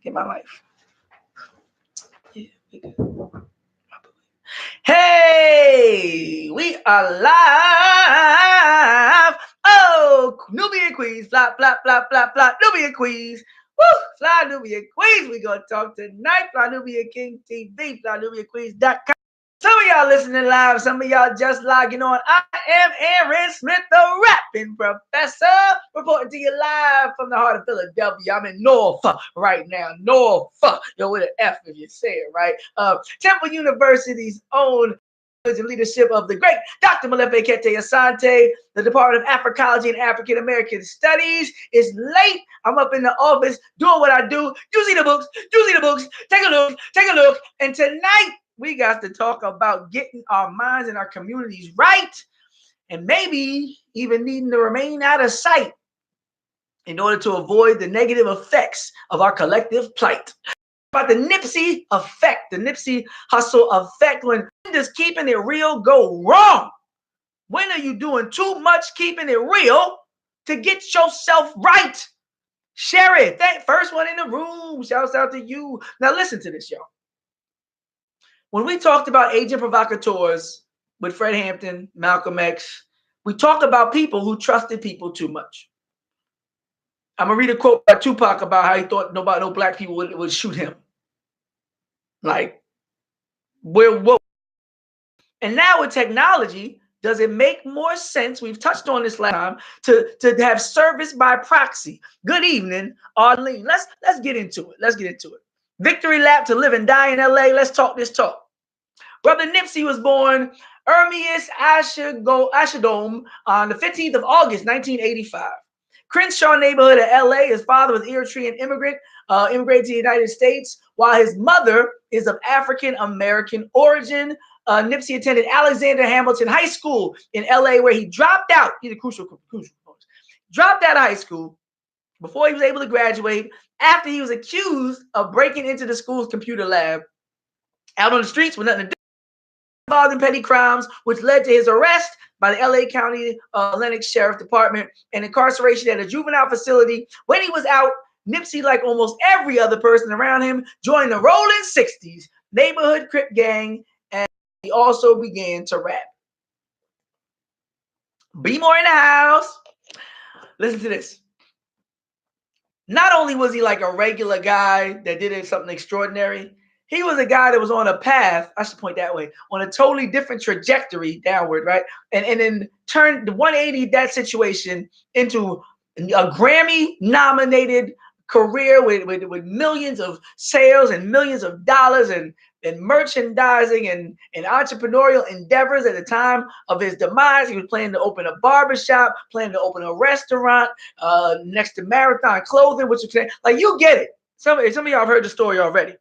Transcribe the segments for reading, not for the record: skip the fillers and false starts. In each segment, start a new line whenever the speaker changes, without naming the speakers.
Get my life. Yeah, we good. Hey, we are live. Oh, Nubian Queens, flop, flop, flop, flop, flop, Nubian Queens. Woo, Fly Nubian Queens. We gonna talk tonight. Fly Nubian King TV, FlyNubianQueens.com. Some of y'all listening live, some of y'all just logging on. I am Aaron Smith, the rapping professor, reporting to you live from the heart of Philadelphia. I'm in Norfolk right now. Norfolk, yo, with an F if you say it right. Temple University's own and leadership of the great Dr. Molefe Kete Asante, the Department of Africology and African American Studies. It's late. I'm up in the office doing what I do. You see the books. You see the books. Take a look. Take a look. And tonight, we got to talk about getting our minds and our communities right, and maybe even needing to remain out of sight in order to avoid the negative effects of our collective plight. About the Nipsey effect, the Nipsey hustle effect. When does keeping it real go wrong? When are you doing too much keeping it real to get yourself right? Share it. That first one in the room. Shouts out to you. Now listen to this, y'all. When we talked about agent provocateurs with Fred Hampton, Malcolm X, we talked about people who trusted people too much. I'm going to read a quote by Tupac about how he thought no black people would shoot him. Like, we're woke. And now with technology, does it make more sense? We've touched on this last time to have service by proxy. Good evening, Arlene. Let's get into it. Let's get into it. Victory lap to live and die in LA. Let's talk this talk. Brother Nipsey was born Ermias Ashadome on the 15th of August, 1985. Crenshaw neighborhood of LA. His father was Eritrean immigrated to the United States, while his mother is of African American origin. Nipsey attended Alexander Hamilton High School in LA, where he dropped out. He's a crucial dropped out of high school before he was able to graduate, after he was accused of breaking into the school's computer lab. Out on the streets with nothing to do, involved in petty crimes, which led to his arrest by the LA County Lenox Sheriff Department and incarceration at a juvenile facility. When he was out, Nipsey, like almost every other person around him, joined the Rolling 60s neighborhood Crip gang, and he also began to rap. Be more in the house. Listen to this. Not only was he like a regular guy that did something extraordinary, he was a guy that was on a path, I should point that way, on a totally different trajectory downward, right? And then turned the 180 that situation into a Grammy-nominated career with millions of sales and millions of dollars and merchandising and entrepreneurial endeavors. At the time of his demise, he was planning to open a barbershop, planning to open a restaurant next to Marathon Clothing, which is like, you get it. Some of y'all have heard the story already.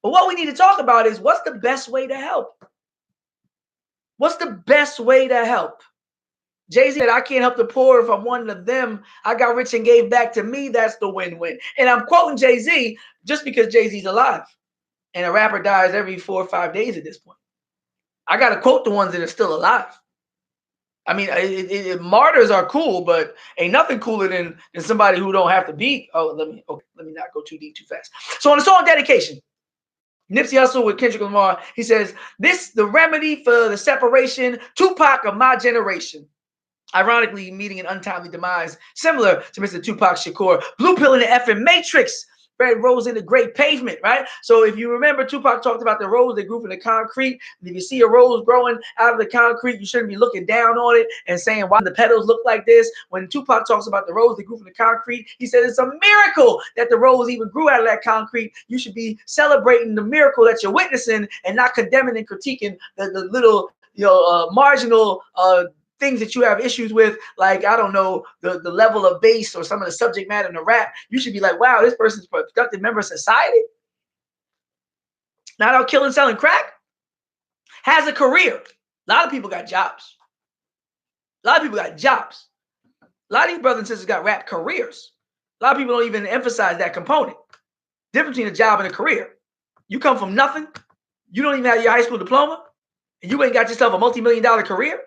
But what we need to talk about is, what's the best way to help? What's the best way to help? Jay-Z said, I can't help the poor if I'm one of them. I got rich and gave back to me. That's the win-win. And I'm quoting Jay-Z just because Jay-Z's alive. And a rapper dies every 4 or 5 days at this point. I got to quote the ones that are still alive. I mean, martyrs are cool, but ain't nothing cooler than somebody who don't have to be. Let me not go too deep too fast. So on the song Dedication, Nipsey Hussle with Kendrick Lamar, he says, this the remedy for the separation, Tupac of my generation. Ironically, meeting an untimely demise, similar to Mr. Tupac Shakur. Blue pill in the effing Matrix. Red rose in the great pavement, right? So if you remember, Tupac talked about the rose that grew from the concrete. And if you see a rose growing out of the concrete, you shouldn't be looking down on it and saying, why the petals look like this? When Tupac talks about the rose that grew from the concrete, he said it's a miracle that the rose even grew out of that concrete. You should be celebrating the miracle that you're witnessing and not condemning and critiquing the little, marginal things that you have issues with, like, I don't know, the level of bass or some of the subject matter in the rap. You should be like, wow, this person's a productive member of society. Not out killing, selling crack. Has a career. A lot of people got jobs. A lot of people got jobs. A lot of these brothers and sisters got rap careers. A lot of people don't even emphasize that component. Difference between a job and a career. You come from nothing. You don't even have your high school diploma. And you ain't got yourself a multi-million-dollar career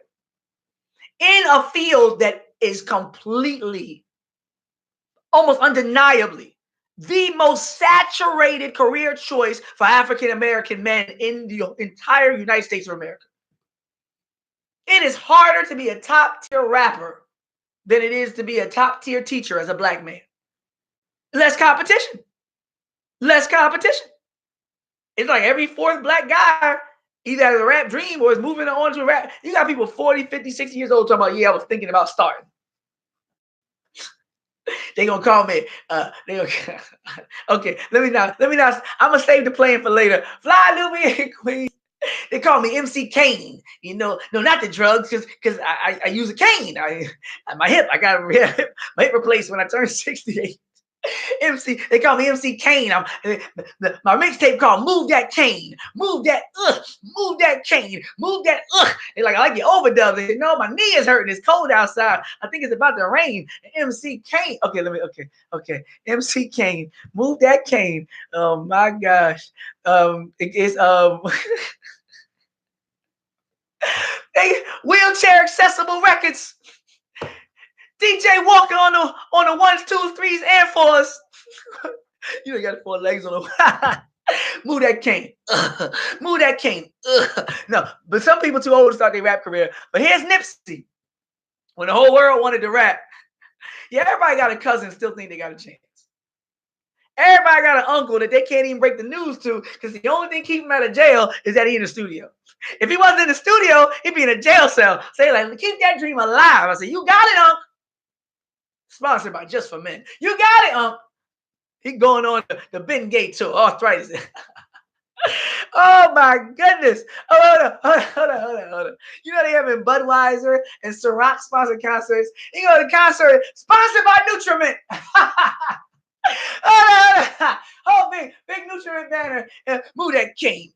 in a field that is completely, almost undeniably the most saturated career choice for African-American men in the entire United States of America. It is harder to be a top-tier rapper than it is to be a top-tier teacher as a black man. Less competition. Less competition. It's like every fourth black guy either has a rap dream or is moving on to rap. You got people 40, 50, 60 years old talking about, yeah, I was thinking about starting. They gonna call me. Okay, let me not. I'm gonna save the plan for later. Fly Nubian Queen. They call me MC Kane. You know, no, not the drugs, because I use a cane. My hip. I got my hip replaced when I turned 68. MC, they call me MC Kane. My mixtape called Move That Cane. Move that move that cane. Move that They're like, I like your overdubs. You know, my knee is hurting. It's cold outside. I think it's about to rain. MC Kane. Okay. MC Kane. Move that cane. Oh my gosh. It's wheelchair accessible records. DJ Walker on the ones, twos, threes, and fours. You ain't got 4 legs on the move that cane. Move that cane. No, but some people too old to start their rap career. But here's Nipsey. When the whole world wanted to rap. Yeah, everybody got a cousin still think they got a chance. Everybody got an uncle that they can't even break the news to because the only thing keeping him out of jail is that he in the studio. If he wasn't in the studio, he'd be in a jail cell. Say like, keep that dream alive. I said, you got it, Unc. Sponsored by Just for Men. You got it, Unc. He going on the Ben Gate tour, arthritis. Oh my goodness. Oh, hold on. You know they having Budweiser and Ciroc sponsored concerts. He go to concert sponsored by Nutriment. Oh, big Nutriment banner. Move that cane.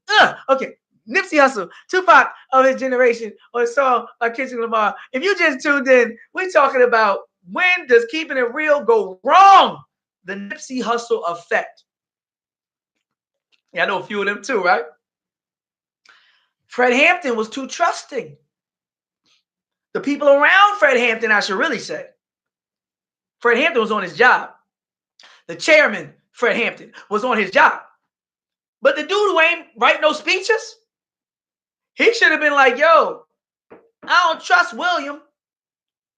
Okay. Nipsey Hussle, Tupac of his generation, on a song by Kendrick Lamar. If you just tuned in, we're talking about when does keeping it real go wrong? The Nipsey Hussle effect. Yeah, I know a few of them too, right? Fred Hampton was too trusting. The people around Fred Hampton, I should really say. Fred Hampton was on his job. The chairman, Fred Hampton, was on his job. But the dude who ain't write no speeches, he should have been like, yo, I don't trust William.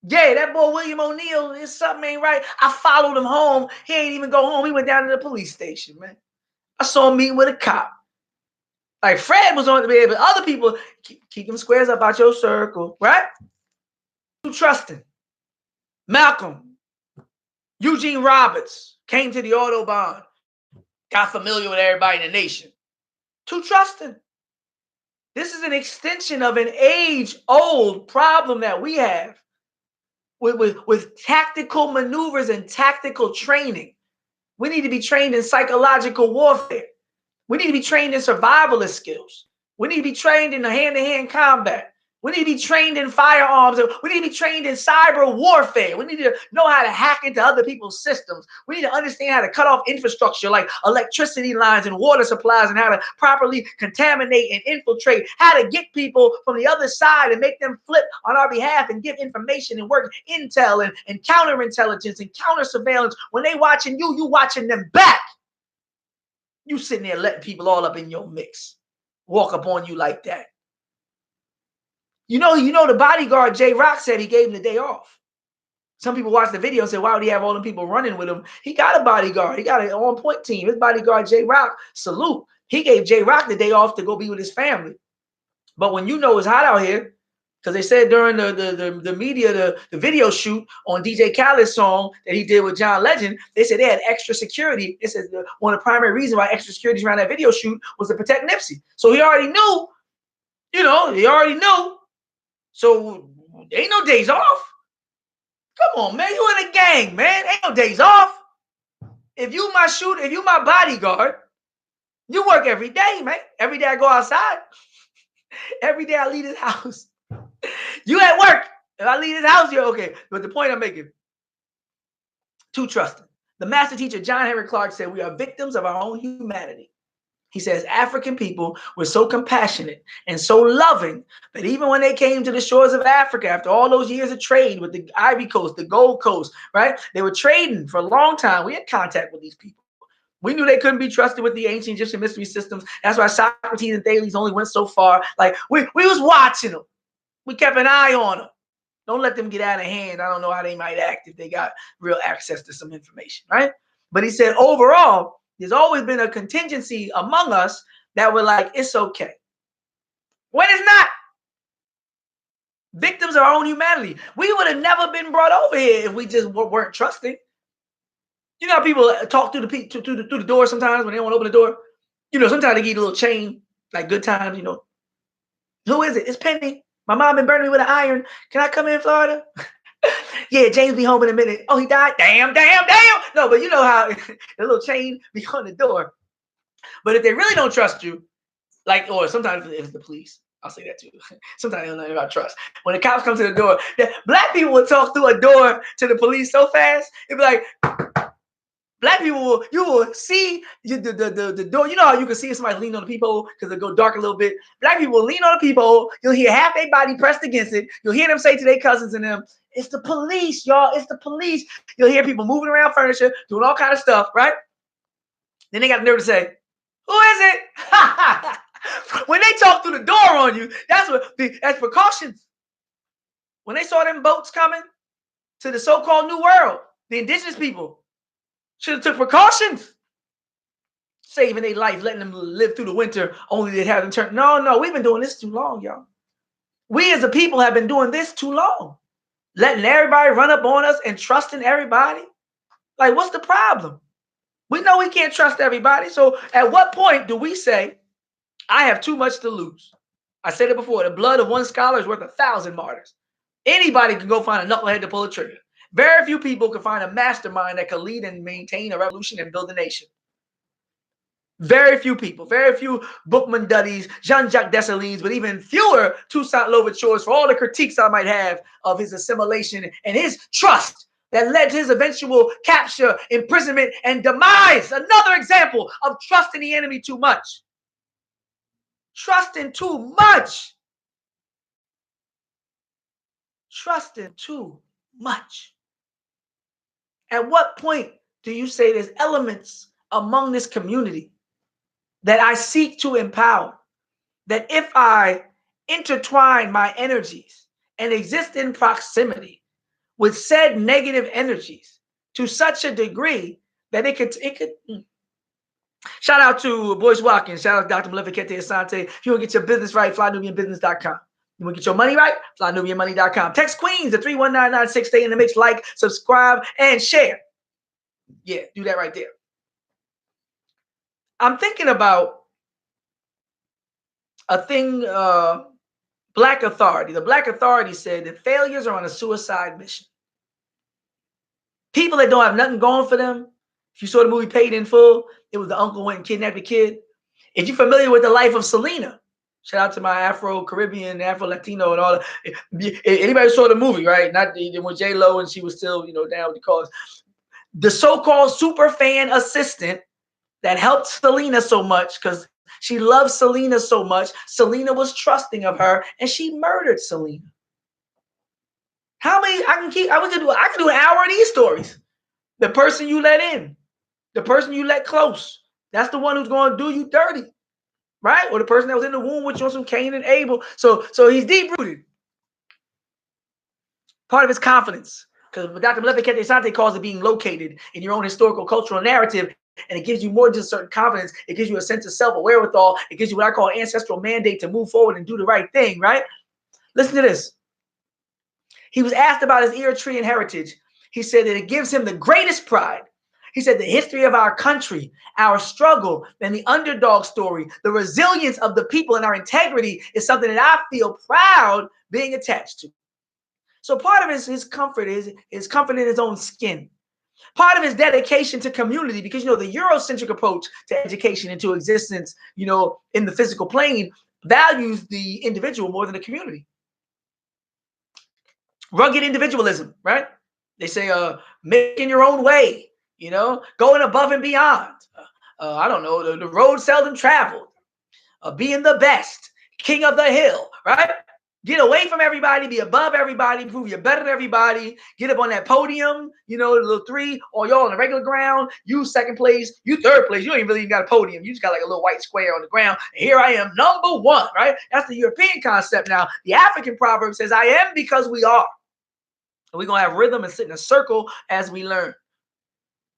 Yeah, that boy William O'Neal, something ain't right. I followed him home. He ain't even go home. He went down to the police station, man. I saw him meeting with a cop. Like Fred was on the bed, but other people keep them squares up out your circle, right? Too trusting. Malcolm, Eugene Roberts came to the Autobahn, got familiar with everybody in the nation. Too trusting. This is an extension of an age-old problem that we have with tactical maneuvers and tactical training. We need to be trained in psychological warfare. We need to be trained in survivalist skills. We need to be trained in the hand-to-hand combat. We need to be trained in firearms. We need to be trained in cyber warfare. We need to know how to hack into other people's systems. We need to understand how to cut off infrastructure like electricity lines and water supplies and how to properly contaminate and infiltrate, how to get people from the other side and make them flip on our behalf and give information and work intel and counterintelligence and counter surveillance. When they watching you, you watching them back. You sitting there letting people all up in your mix, walk up on you like that. You know, the bodyguard, J Rock, said he gave him the day off. Some people watched the video and said, why would he have all them people running with him? He got a bodyguard. He got an on-point team. His bodyguard, J Rock, salute. He gave J Rock the day off to go be with his family. But when you know it's hot out here, because they said during the media, the video shoot on DJ Khaled's song that he did with John Legend, they said they had extra security. They said one of the primary reasons why extra security around that video shoot was to protect Nipsey. So he already knew, he already knew. So ain't no days off. Come on, man. You in a gang, man. Ain't no days off. If you my shooter, if you my bodyguard, you work every day, man. Every day I go outside. Every day I leave this house. You at work. If I leave this house, you're okay. But the point I'm making, too trusting. The master teacher, John Henrik Clarke, said we are victims of our own humanity. He says African people were so compassionate and so loving that even when they came to the shores of Africa, after all those years of trade with the Ivory Coast, the Gold Coast, right? They were trading for a long time. We had contact with these people. We knew they couldn't be trusted with the ancient Egyptian mystery systems. That's why Socrates and Thales only went so far. Like we was watching them. We kept an eye on them. Don't let them get out of hand. I don't know how they might act if they got real access to some information, right? But he said overall, there's always been a contingency among us that were like, it's okay. When it's not. Victims of our own humanity. We would have never been brought over here if we just weren't trusting. You know how people talk through the door sometimes when they don't want to open the door? You know, sometimes they get a little chain, like good times, you know. Who is it? It's Penny. My mom been burning me with an iron. Can I come in, Florida? Yeah, James be home in a minute. Oh, he died? Damn. No, but you know how the little chain be on the door. But if they really don't trust you, like, or sometimes it's the police. I'll say that too. Sometimes they don't know about trust. When the cops come to the door, black people will talk through a door to the police so fast. It'd be like, black people you will see the door. You know how you can see if somebody lean on the peephole because it go dark a little bit. Black people will lean on the peephole. You'll hear half their body pressed against it. You'll hear them say to their cousins and them, it's the police, y'all. It's the police. You'll hear people moving around furniture, doing all kind of stuff, right? Then they got the nerve to say, who is it? When they talk through the door on you, that's precautions. When they saw them boats coming to the so-called New World, the indigenous people should have took precautions, saving their life, letting them live through the winter, only to have them turn. No, we've been doing this too long, y'all. We as a people have been doing this too long, letting everybody run up on us and trusting everybody. Like, what's the problem? We know we can't trust everybody. So at what point do we say, I have too much to lose? I said it before, the blood of one scholar is worth 1,000 martyrs. Anybody can go find a knucklehead to pull a trigger. Very few people can find a mastermind that can lead and maintain a revolution and build a nation. Very few people, very few Bookman Duddies, Jean-Jacques Dessalines, but even fewer Toussaint Louvertures for all the critiques I might have of his assimilation and his trust that led to his eventual capture, imprisonment, and demise. Another example of trusting the enemy too much. Trusting too much. Trusting too much. At what point do you say there's elements among this community that I seek to empower, that if I intertwine my energies and exist in proximity with said negative energies to such a degree that it could shout out to Boyce Watkins, shout out to Dr. Maleficente Asante. If you want to get your business right, flynubianbusiness.com. You want to get your money right? flynubianmoney.com. Text Queens to 31996. Stay in the mix, like, subscribe, and share. Yeah, do that right there. I'm thinking about a thing, Black Authority. The Black Authority said that failures are on a suicide mission. People that don't have nothing going for them. If you saw the movie Paid in Full, it was the uncle went and kidnapped the kid. If you're familiar with the life of Selena, shout out to my Afro-Caribbean, Afro-Latino and all that. Anybody saw the movie, right? Not when J-Lo and she was still, down with the cause. The so-called super fan assistant that helped Selena so much because she loved Selena so much. Selena was trusting of her, and she murdered Selena. How many? I can do an hour of these stories. The person you let in, the person you let close, that's the one who's going to do you dirty, right? Or the person that was in the womb with you on some Cain and Abel. So he's deep-rooted. Part of his confidence, because Dr. Maleficente Asante calls it being located in your own historical cultural narrative. And it gives you more than just certain confidence. It gives you a sense of self-wherewithal. It gives you what I call ancestral mandate to move forward and do the right thing, right? Listen to this. He was asked about his Eritrean heritage. He said that it gives him the greatest pride. He said the history of our country, our struggle, and the underdog story, the resilience of the people and our integrity is something that I feel proud being attached to. So part of his comfort is his comfort in his own skin. Part of his dedication to community, because, the Eurocentric approach to education and to existence, in the physical plane values the individual more than the community. Rugged individualism, right? They say, making your own way, going above and beyond. I don't know, the road seldom traveled, being the best, king of the hill, right? Get away from everybody, be above everybody, prove you're better than everybody. Get up on that podium, you know, the little three, or y'all on the regular ground. You second place, you third place. You don't even really got a podium. You just got like a little white square on the ground. And here I am, number one, right? That's the European concept now. The African proverb says, I am because we are. And we're going to have rhythm and sit in a circle as we learn.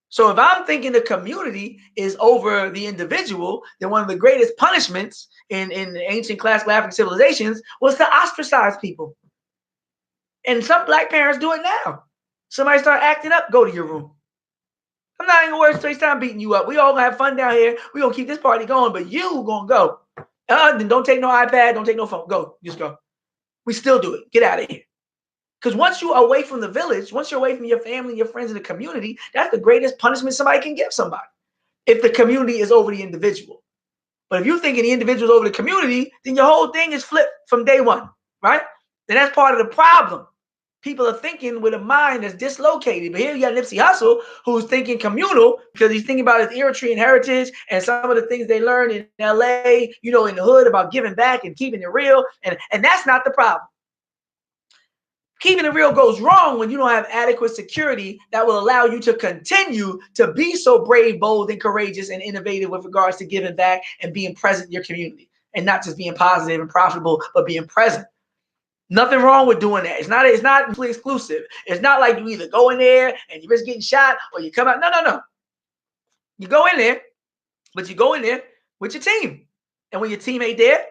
So if I'm thinking the community is over the individual, then one of the greatest punishments in ancient classical African civilizations was to ostracize people. And some black parents do it now. Somebody start acting up, go to your room. I'm not even worried straight time beating you up. We all gonna have fun down here. We gonna keep this party going, but you gonna go. Then don't take no iPad, don't take no phone. Go, just go. We still do it. Get out of here. Because once you're away from the village, once you're away from your family, your friends, and the community, that's the greatest punishment somebody can give somebody. If the community is over the individual. But if you're thinking the individual is over the community, then your whole thing is flipped from day one, right? Then that's part of the problem. People are thinking with a mind that's dislocated. But here you got Nipsey Hussle, who's thinking communal because he's thinking about his Eritrean heritage and some of the things they learned in LA, you know, in the hood about giving back and keeping it real. And that's not the problem. Keeping it real goes wrong when you don't have adequate security that will allow you to continue to be so brave, bold, and courageous and innovative with regards to giving back and being present in your community. And not just being positive and profitable, but being present. Nothing wrong with doing that. It's not mutually exclusive. It's not like you either go in there and you risk getting shot or you come out. No. You go in there, but you go in there with your team. And when your team ain't there,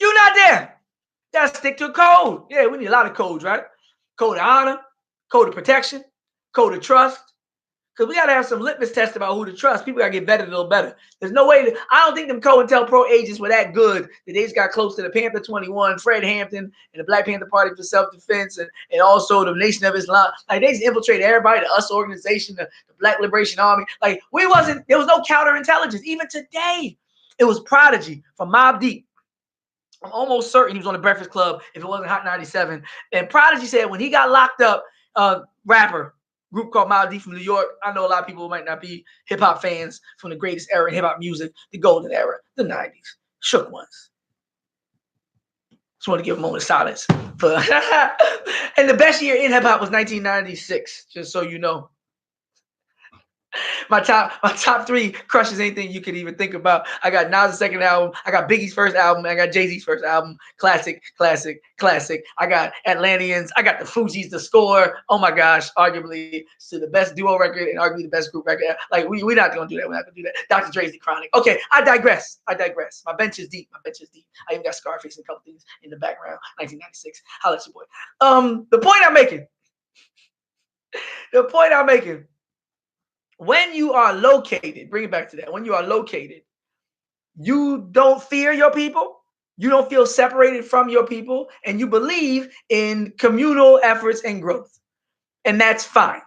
you're not there. You gotta stick to a code. Yeah, we need a lot of codes, right? Code of honor, code of protection, code of trust. Because we got to have some litmus tests about who to trust. People got to get better a little better. There's no way I don't think them COINTELPRO agents were that good that they just got close to the Panther 21, Fred Hampton, and the Black Panther Party for Self-Defense, and also the Nation of Islam. Like, they just infiltrated everybody, the US organization, the Black Liberation Army. Like, there was no counterintelligence. Even today, it was Prodigy from Mobb Deep. I'm almost certain he was on the Breakfast Club if it wasn't Hot 97. And Prodigy said when he got locked up, rapper, group called Mobb Deep from New York. I know a lot of people might not be hip-hop fans from the greatest era in hip-hop music, the golden era, the 90s. Shook ones. Just want to give a moment of silence. And the best year in hip-hop was 1996, just so you know. My top three crushes anything you could even think about. I got Nas' second album. I got Biggie's first album. I got Jay-Z's first album. Classic. I got Atlanteans. I got the Fugees, The Score. Oh my gosh, arguably to the best duo record and arguably the best group record. Like we're not gonna do that. We're not gonna do that. Dr. Dre's The Chronic. Okay, I digress. My bench is deep. I even got Scarface and a couple things in the background. 1996. Holla at your boy. The point I'm making. When you are located, bring it back to that. When you are located, you don't fear your people. You don't feel separated from your people. And you believe in communal efforts and growth. And that's fine.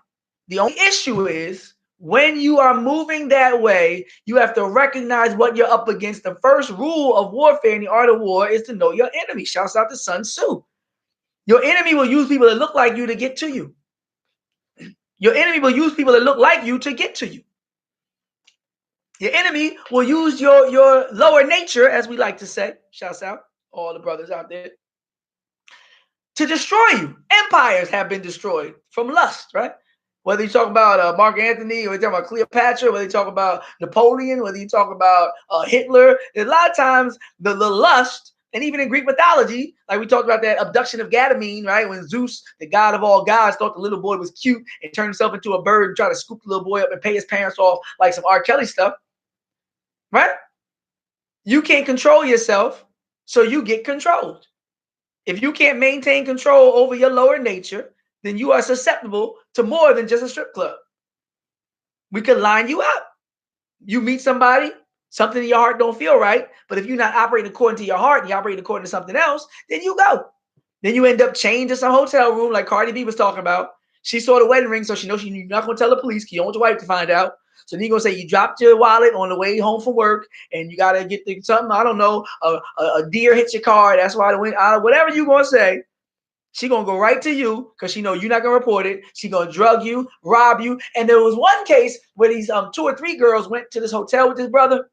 The only issue is when you are moving that way, you have to recognize what you're up against. The first rule of warfare in the art of war is to know your enemy. Shouts out to Sun Tzu. Your enemy will use people that look like you to get to you. Your enemy will use people that look like you to get to you. Your enemy will use your lower nature, as we like to say, shouts out all the brothers out there, to destroy you. Empires have been destroyed from lust, right? Whether you talk about Mark Antony, or you talk about Cleopatra, whether you talk about Napoleon, whether you talk about Hitler, a lot of times the lust. And even in Greek mythology, like we talked about that abduction of Ganymede, right? When Zeus, the god of all gods, thought the little boy was cute and turned himself into a bird and tried to scoop the little boy up and pay his parents off like some R. Kelly stuff, right? You can't control yourself, so you get controlled. If you can't maintain control over your lower nature, then you are susceptible to more than just a strip club. We could line you up. You meet somebody, something in your heart don't feel right, but if you're not operating according to your heart and you're operating according to something else, then you go. Then you end up chained to some hotel room like Cardi B was talking about. She saw the wedding ring, so she knows you're not going to tell the police because you don't want your wife to find out. So then you're going to say you dropped your wallet on the way home from work and you got to get something, I don't know, a deer hit your car. That's why it went out. Whatever you're going to say, she's going to go right to you because she know you're not going to report it. She's going to drug you, rob you. And there was one case where these 2 or 3 girls went to this hotel with this brother.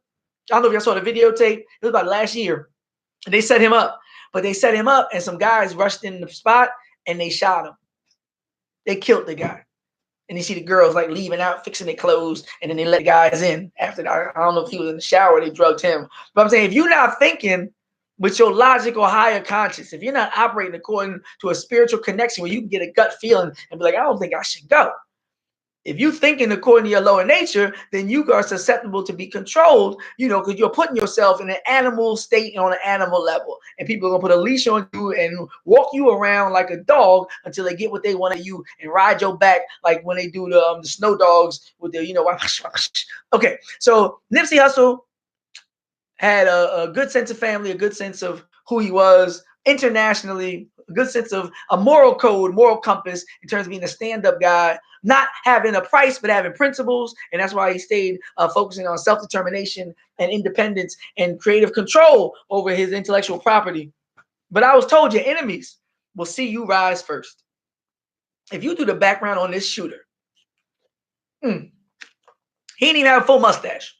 I don't know if y'all saw the videotape. It was about last year. And they set him up. But they set him up, and some guys rushed in the spot, and they shot him. They killed the guy. And you see the girls like leaving out, fixing their clothes, and then they let the guys in after that. I don't know if he was in the shower, they drugged him. But I'm saying, if you're not thinking with your logical higher conscience, if you're not operating according to a spiritual connection where you can get a gut feeling and be like, I don't think I should go. If you're thinking according to your lower nature, then you are susceptible to be controlled, because you're putting yourself in an animal state on an animal level. And people are going to put a leash on you and walk you around like a dog until they get what they want of you and ride your back like when they do the snow dogs with the, Okay, so Nipsey Hussle had a good sense of family, a good sense of who he was internationally, a good sense of a moral code, moral compass in terms of being a stand-up guy, not having a price, but having principles. And that's why he stayed focusing on self-determination and independence and creative control over his intellectual property. But I was told your enemies will see you rise first. If you do the background on this shooter, he didn't even have a full mustache.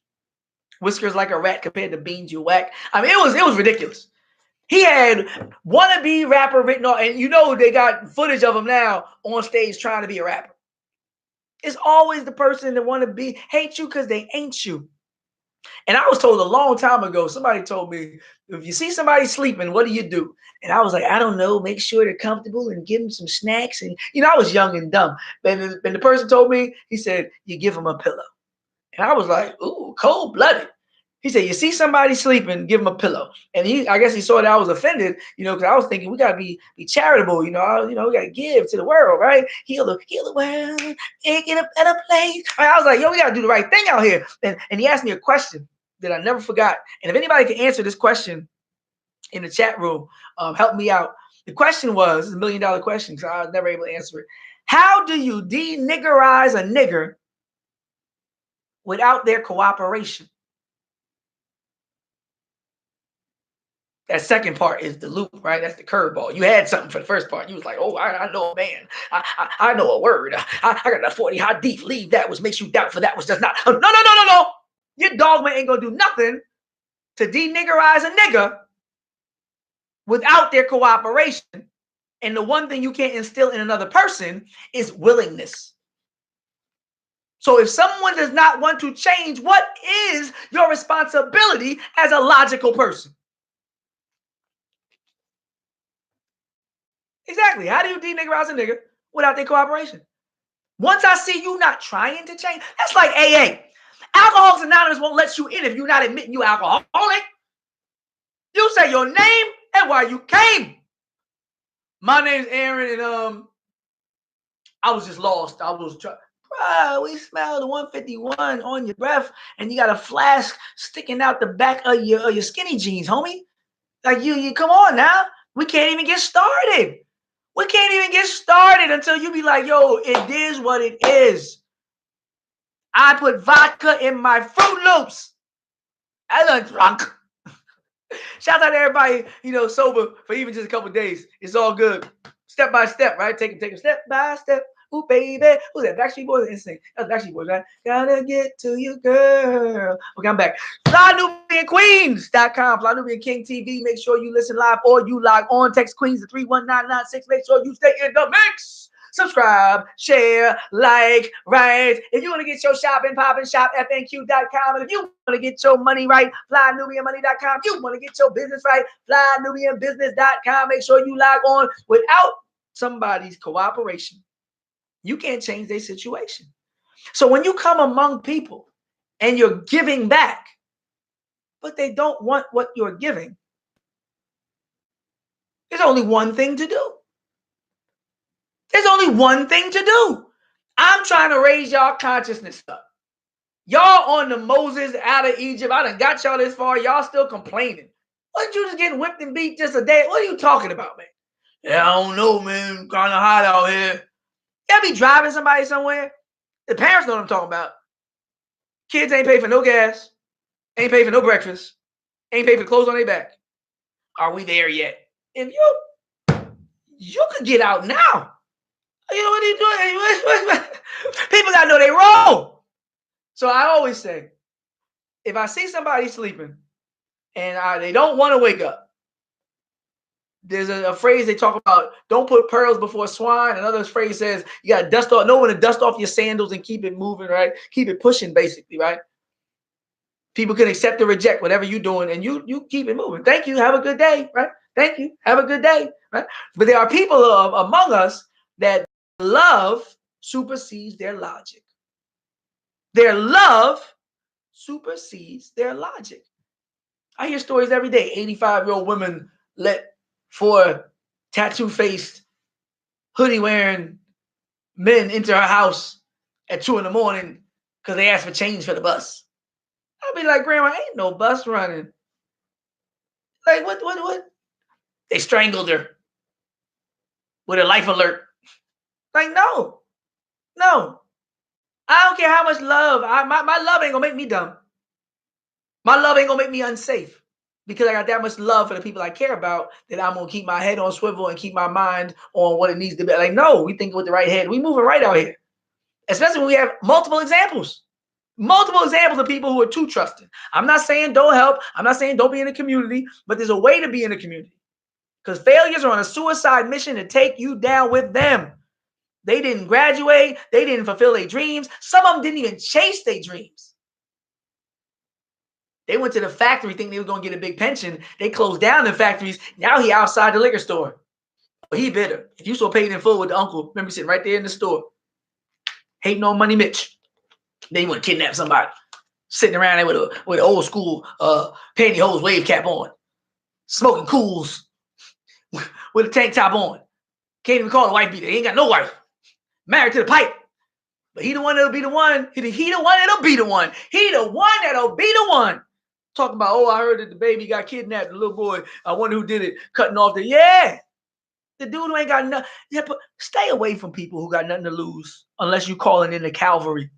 Whiskers like a rat compared to beans you whack. I mean, it was ridiculous. He had wannabe rapper written on, and they got footage of him now on stage trying to be a rapper. It's always the person that want to hate you because they ain't you. And I was told a long time ago, somebody told me, if you see somebody sleeping, what do you do? And I was like, I don't know, make sure they're comfortable and give them some snacks. And, I was young and dumb. And the person told me, he said, you give them a pillow. And I was like, ooh, cold-blooded. He said, you see somebody sleeping, give him a pillow. And I guess he saw that I was offended, because I was thinking we got to be charitable, we got to give to the world, right? Heal the world, make it a better place. I was like, yo, we got to do the right thing out here. And he asked me a question that I never forgot. And if anybody can answer this question in the chat room, help me out. The question was, it's $1 million question, because I was never able to answer it. How do you de-niggerize a nigger without their cooperation? That second part is the loop, right? That's the curveball. You had something for the first part. You was like, oh, I know a man. I know a word. I got a 40 hadith. Leave that which makes you doubt, for that which does not. No. Your dogma ain't going to do nothing to de-niggerize a nigga without their cooperation. And the one thing you can't instill in another person is willingness. So if someone does not want to change, what is your responsibility as a logical person? Exactly. How do you de-niggerize a nigga without their cooperation? Once I see you not trying to change, that's like AA. Alcoholics Anonymous won't let you in if you're not admitting you alcoholic. You say your name and why you came. My name's Aaron, and I was just lost. I was trying. We smell the 151 on your breath, and you got a flask sticking out the back of your skinny jeans, homie. Like you come on now. We can't even get started. We can't even get started until you be like, yo, it is what it is. I put vodka in my Fruit Loops. I done drunk. Shout out to everybody, sober for even just a couple days. It's all good. Step by step, right? Take a step by step. Ooh, baby. Who's that? Backstreet Boys or Instinct? That's Backstreet Boys, right? Gotta get to you, girl. Okay, I'm back. FlyNubianQueens.com. FlyNubian King TV. Make sure you listen live or you log on. Text Queens to 31996. Make sure you stay in the mix. Subscribe, share, like, right. If you want to get your shopping popping, shop FNQ.com. And if you want to get your money right, FlyNubianMoney.com. You want to get your business right, FlyNubianBusiness.com. Make sure you log on. Without somebody's cooperation, you can't change their situation. So when you come among people and you're giving back, but they don't want what you're giving, there's only one thing to do. There's only one thing to do. I'm trying to raise y'all consciousness up. Y'all on the Moses out of Egypt. I done got y'all this far. Y'all still complaining. Wasn't you just getting whipped and beat just a day? What are you talking about, man? Yeah, I don't know, man. Kind of hot out here. Y'all be driving somebody somewhere. The parents know what I'm talking about. Kids ain't pay for no gas. Ain't pay for no breakfast. Ain't pay for clothes on their back. Are we there yet? If you could get out now. You know what are you doing? People gotta know they wrong. So I always say, if I see somebody sleeping and they don't want to wake up, There's a phrase they talk about, don't put pearls before swine. Another phrase says you got to dust off, know when to dust off your sandals and keep it moving, right? Keep it pushing, basically, right? People can accept or reject whatever you're doing, and you keep it moving. Thank you. Have a good day, right? Thank you. Have a good day, right? But there are people among us that love supersedes their logic. Their love supersedes their logic. I hear stories every day. 85-year-old women let 4 tattoo-faced, hoodie-wearing men into her house at 2 in the morning because they asked for change for the bus. I'd be like, Grandma, ain't no bus running. Like, what? They strangled her with a life alert. Like, no. I don't care how much love. My love ain't gonna make me dumb. My love ain't gonna make me unsafe. Because I got that much love for the people I care about that I'm gonna keep my head on swivel and keep my mind on what it needs to be. Like, no, we think with the right head. We moving right out here. Especially when we have multiple examples. Multiple examples of people who are too trusting. I'm not saying don't help. I'm not saying don't be in the community, but there's a way to be in the community. Because failures are on a suicide mission to take you down with them. They didn't graduate. They didn't fulfill their dreams. Some of them didn't even chase their dreams. They went to the factory thinking they were going to get a big pension. They closed down the factories. Now he outside the liquor store. But he bitter. If you saw paid in full with the uncle, remember sitting right there in the store. Hating on Money Mitch. Then he want to kidnap somebody. Sitting around there with an old school pantyhose wave cap on. Smoking cools with a tank top on. Can't even call it a wife beater. He ain't got no wife. Married to the pipe. But he the one that'll be the one. He the one that'll be the one. He the one that'll be the one. Talking about, oh, I heard that the baby got kidnapped. The little boy, I wonder who did it. Cutting off the, yeah. The dude who ain't got nothing. Yeah, but stay away from people who got nothing to lose unless you calling in the cavalry.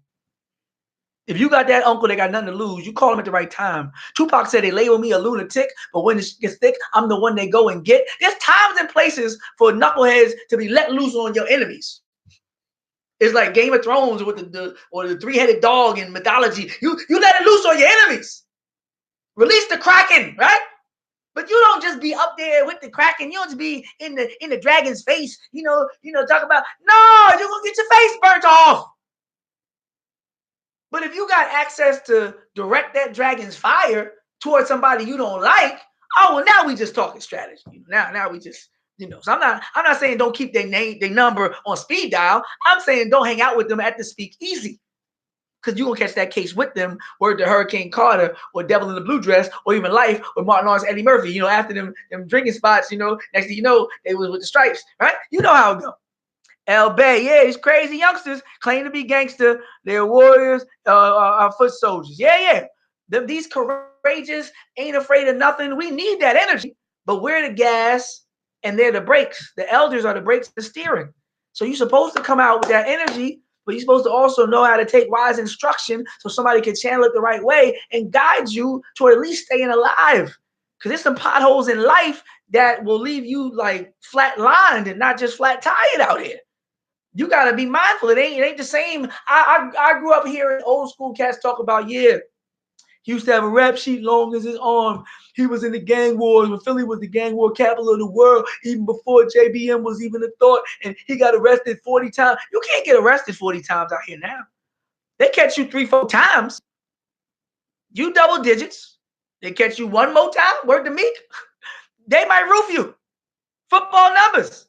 If you got that uncle that got nothing to lose, you call him at the right time. Tupac said they label me a lunatic, but when it gets thick, I'm the one they go and get. There's times and places for knuckleheads to be let loose on your enemies. It's like Game of Thrones with the three-headed dog in mythology. You let it loose on your enemies. Release the Kraken, right? But you don't just be up there with the Kraken. You don't just be in the dragon's face. Talk about, no, you're gonna get your face burnt off. But if you got access to direct that dragon's fire towards somebody you don't like, oh well, now we just talking strategy. Now we just, so I'm not saying don't keep their number on speed dial. I'm saying don't hang out with them at the speakeasy. Because you're going to catch that case with them, word to Hurricane Carter or Devil in the Blue Dress or even Life with Martin Lawrence, Eddie Murphy. After them drinking spots, next thing you know, they was with the Stripes, right? You know how it go. El Bay, yeah, these crazy youngsters claim to be gangster. They're warriors, foot soldiers. Yeah. These courageous, ain't afraid of nothing. We need that energy, but we're the gas and they're the brakes. The elders are the brakes and steering. So you're supposed to come out with that energy, but you're supposed to also know how to take wise instruction so somebody can channel it the right way and guide you to at least staying alive. Because there's some potholes in life that will leave you like flat lined and not just flat tired out here. You got to be mindful. It ain't the same. I grew up hearing old school cats talk about, yeah, he used to have a rap sheet long as his arm. He was in the gang wars when Philly was the gang war capital of the world, even before JBM was even a thought, and he got arrested 40 times. You can't get arrested 40 times out here now. They catch you 3-4 times. You double digits. They catch you one more time, word to me. They might roof you. Football numbers.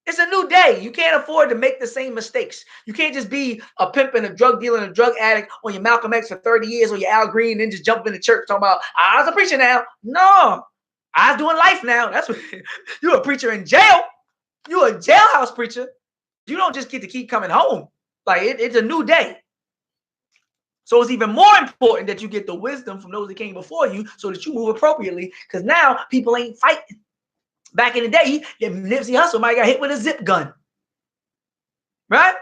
It's a new day. You can't afford to make the same mistakes. You can't just be a pimp and a drug dealer and a drug addict on your Malcolm X for 30 years or your Al Green and then just jump in the church talking about, I was a preacher now. No, I was doing life now. That's what you're a preacher in jail. You're a jailhouse preacher. You don't just get to keep coming home. Like it's a new day. So it's even more important that you get the wisdom from those that came before you so that you move appropriately, because now people ain't fighting. Back in the day, Nipsey Hussle might got hit with a zip gun. Right?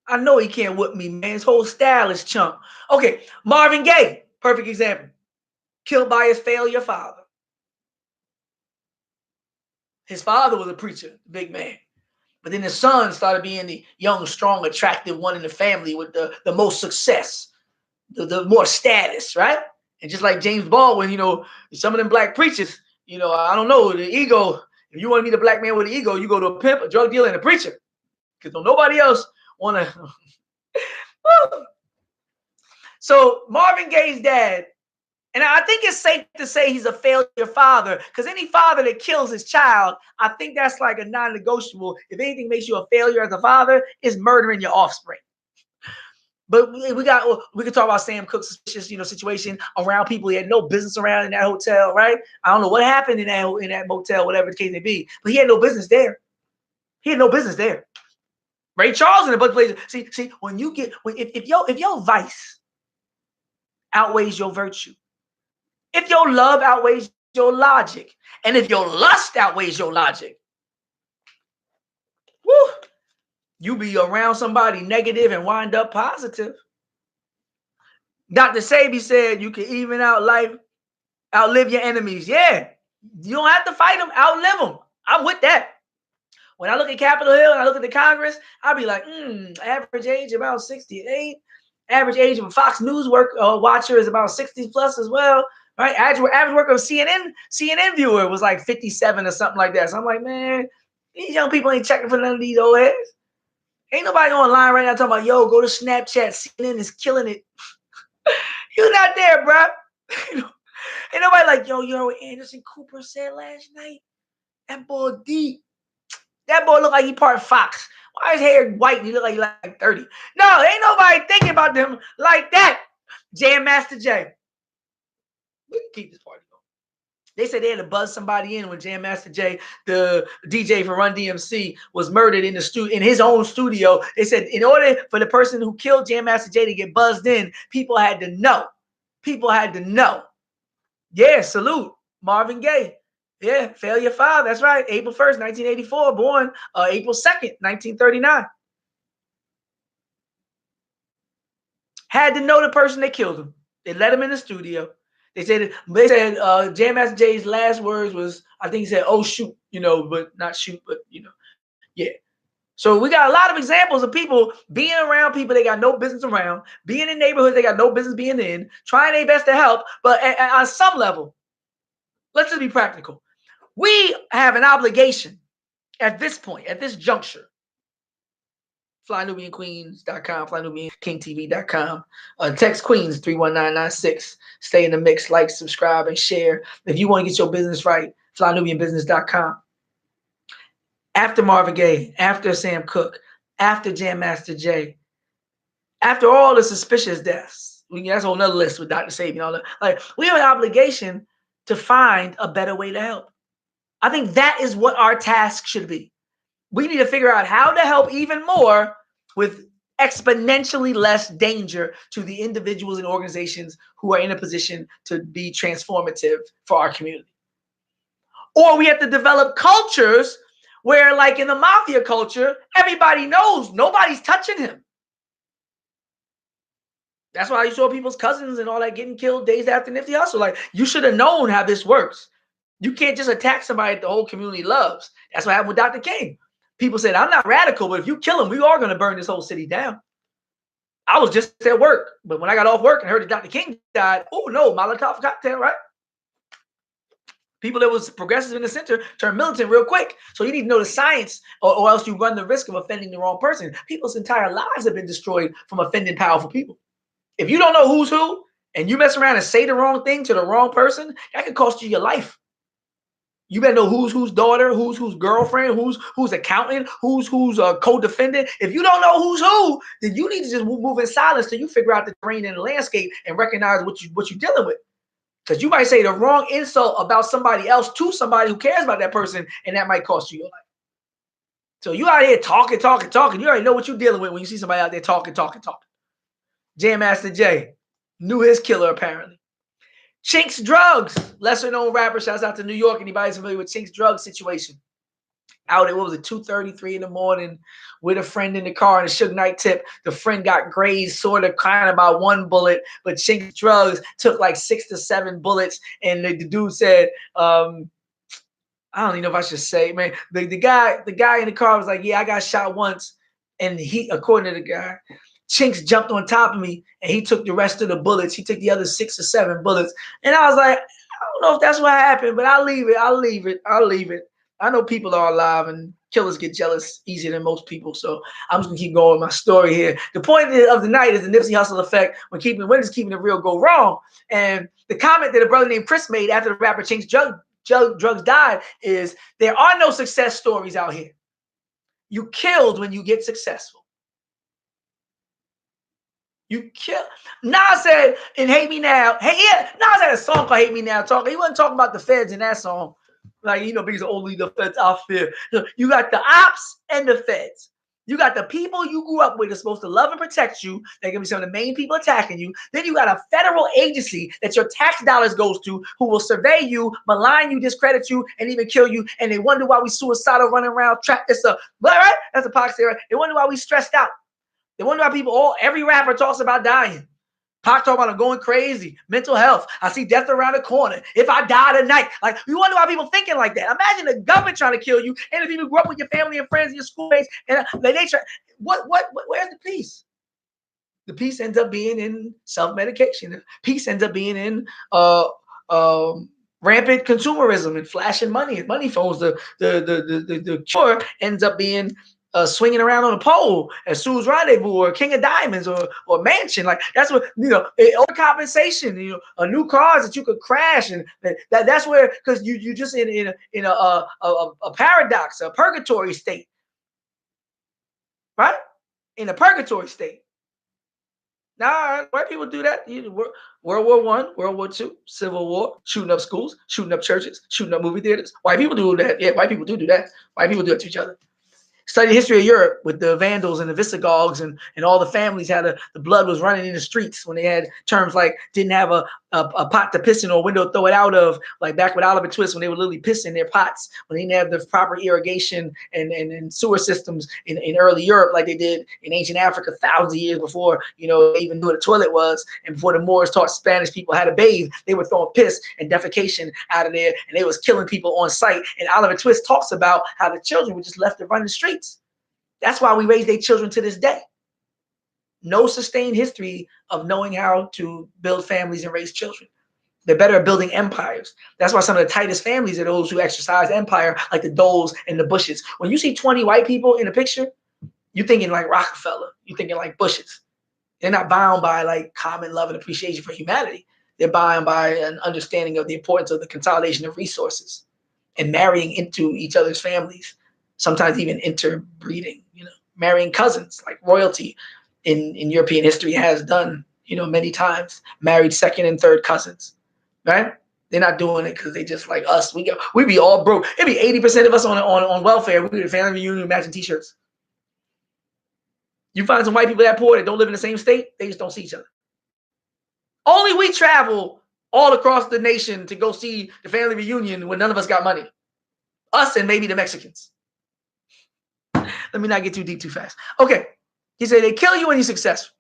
I know he can't whip me, man. His whole style is chump. Okay, Marvin Gaye, perfect example. Killed by his failure father. His father was a preacher, big man. But then his son started being the young, strong, attractive one in the family with the most success, the more status, right? And just like James Baldwin, some of them black preachers, You know, I don't know, the ego. If you want to meet a black man with an ego, you go to a pimp, a drug dealer, and a preacher. Because don't nobody else want to. So Marvin Gaye's dad, and I think it's safe to say he's a failure father, because any father that kills his child, I think that's like a non-negotiable. If anything makes you a failure as a father, is murdering your offspring. But we can talk about Sam Cooke's suspicious, situation around people he had no business around in that hotel, right? I don't know what happened in that motel, whatever the case may be, but he had no business there. He had no business there. Ray Charles in a bunch of places. See, when you get if your vice outweighs your virtue, if your love outweighs your logic, and if your lust outweighs your logic, whoo, you be around somebody negative and wind up positive. Dr. Sebi said you can even out life, outlive your enemies. Yeah, you don't have to fight them, outlive them. I'm with that. When I look at Capitol Hill and I look at the Congress, I'll be like, average age about 68. Average age of a Fox News watcher is about 60 plus as well. Right? Average work of CNN viewer was like 57 or something like that. So I'm like, man, these young people ain't checking for none of these old heads. Ain't nobody online right now talking about, yo, go to Snapchat. CNN is killing it. You're not there, bro. Ain't nobody like, yo, you know what Anderson Cooper said last night? That boy deep. That boy look like he part Fox. Why his hair white and he look like he like 30? No, ain't nobody thinking about them like that. Jam Master Jay. We can keep this party going. They said they had to buzz somebody in when Jam Master Jay, the DJ for Run DMC, was murdered in his own studio. They said in order for the person who killed Jam Master Jay to get buzzed in, people had to know. People had to know. Yeah, salute Marvin Gaye. Yeah, failure father. That's right. April 1st, 1984, born April 2nd, 1939. Had to know the person that killed him. They let him in the studio. They said Jam Master Jay's last words was, I think he said, "Oh shoot," but not shoot, but yeah. So we got a lot of examples of people being around people they got no business around, being in neighborhoods they got no business being in, trying their best to help, but on some level, let's just be practical. We have an obligation at this point, at this juncture. FlyNubianQueens.com, FlyNubianKingTV.com. Text Queens 31996. Stay in the mix, like, subscribe, and share. If you want to get your business right, FlyNubianBusiness.com. After Marvin Gaye, after Sam Cooke, after Jam Master Jay, after all the suspicious deaths, that's a whole nother list with Dr. Sebi and all that. Like, we have an obligation to find a better way to help. I think that is what our task should be. We need to figure out how to help even more with exponentially less danger to the individuals and organizations who are in a position to be transformative for our community. Or we have to develop cultures where, like in the mafia culture, everybody knows nobody's touching him. That's why you saw people's cousins and all that getting killed days after Nipsey Hussle. Like, you should have known how this works. You can't just attack somebody that the whole community loves. That's what happened with Dr. King. People said, I'm not radical, but if you kill him, we are going to burn this whole city down. I was just at work, but when I got off work and heard that Dr. King died, oh no, Molotov cocktail, right? People that was progressive in the center turned militant real quick. So you need to know the science, or else you run the risk of offending the wrong person. People's entire lives have been destroyed from offending powerful people. If you don't know who's who, and you mess around and say the wrong thing to the wrong person, that could cost you your life. You better know who's daughter, who's girlfriend, who's accountant, who's co-defendant. If you don't know who's who, then you need to just move in silence till you figure out the terrain and the landscape and recognize what you're dealing with. Because you might say the wrong insult about somebody else to somebody who cares about that person, and that might cost you your life. So you out here talking. You already know what you're dealing with when you see somebody out there talking. Jam Master Jay knew his killer apparently. Chink's Drugs, lesser known rapper. Shouts out to New York. Anybody's familiar with Chink's Drugs situation? Out at, 2:33 in the morning with a friend in the car on a Suge Knight tip. The friend got grazed sort of kind of by one bullet, but Chink's Drugs took like 6 to 7 bullets. And the dude said, I don't even know if I should say, man, the guy in the car was like, yeah, I got shot once. And he, according to the guy, Chinks jumped on top of me and he took the rest of the bullets. He took the other 6 or 7 bullets. And I was like, don't know if that's what happened, but I'll leave it. I'll leave it. I'll leave it. I know people are alive and killers get jealous easier than most people, so I'm just gonna keep going with my story here. The point of the night is the Nipsey Hussle effect. When does keeping it real go wrong? And the comment that a brother named Chris made after the rapper changed drugs died is there are no success stories out here. You killed when you get successful. You kill. Nas said in Hate Me Now. Hey, yeah, Nas had a song called Hate Me Now. He wasn't talking about the feds in that song. Like, because only the feds I fear. You got the ops and the feds. You got the people you grew up with that's supposed to love and protect you. They're going to be some of the main people attacking you. Then you got a federal agency that your tax dollars goes to who will survey you, malign you, discredit you, and even kill you. And they wonder why we suicidal running around trapped. Right? That's a pox era. They wonder why we stressed out. They wonder why every rapper talks about dying. Pac talking about I'm going crazy, mental health. I see death around the corner. If I die tonight, like you wonder why people thinking like that. Imagine the government trying to kill you, and if you grew up with your family and friends and your schoolmates, and they try. Where's the peace? The peace ends up being in self-medication. The peace ends up being in rampant consumerism and flashing money and money phones. The cure ends up being swinging around on a pole at Sue's Rendezvous or King of Diamonds or Mansion. Like that's what overcompensation. New cars that you could crash, and that's where because you just in a paradox, a purgatory state, right? In a purgatory state. Nah, white people do that. World War I, World War II, Civil War, shooting up schools, shooting up churches, shooting up movie theaters. White people do that. Yeah, white people do that. White people do it to each other. Study the history of Europe with the Vandals and the Visigoths and all the families how the blood was running in the streets when they had terms like didn't have a pot to piss in or a window to throw it out of, like back with Oliver Twist when they were literally pissing their pots, when they didn't have the proper irrigation and sewer systems in early Europe like they did in ancient Africa thousands of years before, they even knew what a toilet was, and before the Moors taught Spanish people how to bathe, they were throwing piss and defecation out of there, and they was killing people on sight. And Oliver Twist talks about how the children were just left to run the streets. That's why we raise their children to this day. No sustained history of knowing how to build families and raise children. They're better at building empires. That's why some of the tightest families are those who exercise empire, like the Doles and the Bushes. When you see 20 white people in a picture, you're thinking like Rockefeller. You're thinking like Bushes. They're not bound by like common love and appreciation for humanity. They're bound by an understanding of the importance of the consolidation of resources and marrying into each other's families. Sometimes even interbreeding, marrying cousins like royalty in European history has done, many times, married second and third cousins, right? They're not doing it because they just like us. We be all broke. It'd be 80% of us on welfare. We be the family reunion matching t-shirts. You find some white people that poor that don't live in the same state, they just don't see each other. Only we travel all across the nation to go see the family reunion when none of us got money. Us and maybe the Mexicans. Let me not get too deep too fast. Okay. He said they kill you when you're successful.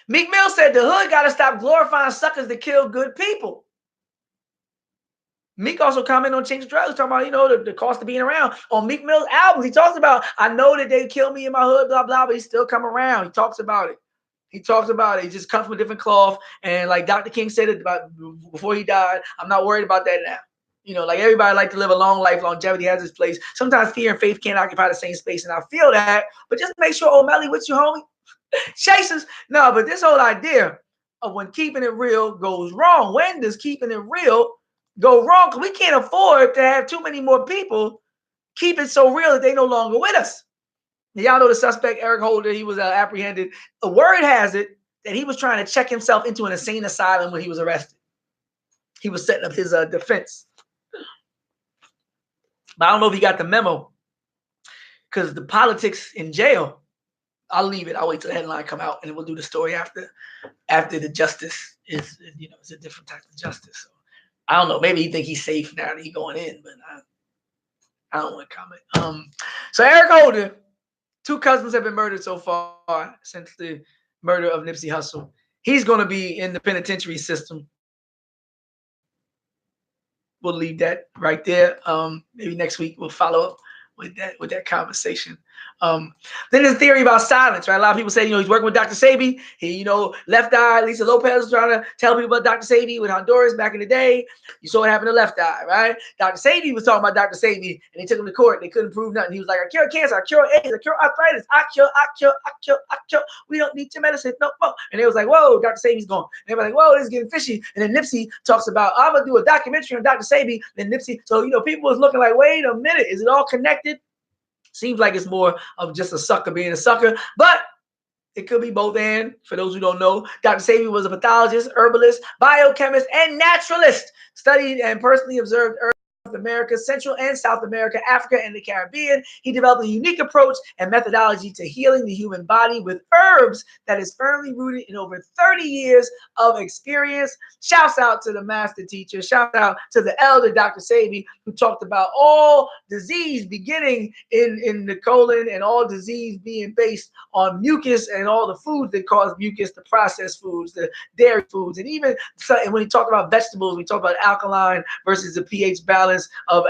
Meek Mill said the hood got to stop glorifying suckers to kill good people. Meek also commented on Change Drugs, talking about, the cost of being around. On Meek Mill's albums, he talks about, I know that they kill me in my hood, blah, blah, but he still come around. He talks about it. He just comes from a different cloth. And like Dr. King said it about before he died, I'm not worried about that now. Like everybody like to live a long life. Longevity has its place. Sometimes fear and faith can't occupy the same space, and I feel that. But just make sure O'Malley with you, homie. Chasers. No, but this whole idea of when keeping it real goes wrong. When does keeping it real go wrong? Because we can't afford to have too many more people keep it so real that they no longer with us. Y'all know the suspect, Eric Holder, he was apprehended. The word has it that he was trying to check himself into an insane asylum when he was arrested. He was setting up his defense. But I don't know if he got the memo, because the politics in jail, I'll leave it. I'll wait till the headline come out, and we'll do the story after the justice is, it's a different type of justice. So I don't know. Maybe he think he's safe now that he's going in, but I don't want to comment. So Eric Holder, 2 cousins have been murdered so far since the murder of Nipsey Hussle. He's going to be in the penitentiary system. We'll leave that right there. Maybe next week we'll follow up with that conversation. Then there's a theory about silence, right? A lot of people say, he's working with Dr. Sebi. He, Left Eye, Lisa Lopez was trying to tell people about Dr. Sebi with Honduras back in the day. You saw what happened to Left Eye, right? Dr. Sebi was talking about Dr. Sebi, and they took him to court. They couldn't prove nothing. He was like, I cure cancer, I cure AIDS, I cure arthritis, I cure. We don't need your medicine, no more. And they was like, whoa, Dr. Sebi's gone. And they were like, whoa, this is getting fishy. And then Nipsey talks about, I'm going to do a documentary on Dr. Sebi. Then Nipsey, so, people was looking like, wait a minute, is it all connected? Seems like it's more of just a sucker being a sucker, but it could be both and. For those who don't know, Dr. Sebi was a pathologist, herbalist, biochemist, and naturalist. Studied and personally observed herbs in North America, Central and South America, Africa, and the Caribbean. He developed a unique approach and methodology to healing the human body with herbs that is firmly rooted in over 30 years of experience. Shouts out to the master teacher. Shout out to the elder Dr. Sebi, who talked about all disease beginning in the colon and all disease being based on mucus and all the foods that cause mucus, the processed foods, the dairy foods, and even when he talked about vegetables, we talked about alkaline versus the pH balance of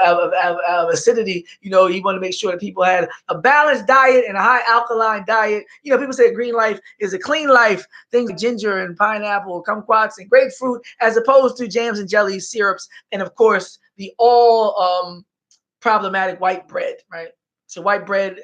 acidity. He wanted to make sure that people had a balanced diet and a high alkaline diet. People say green life is a clean life. Things like ginger and pineapple, kumquats and grapefruit, as opposed to jams and jellies, syrups, and of course the all problematic white bread, right? So white bread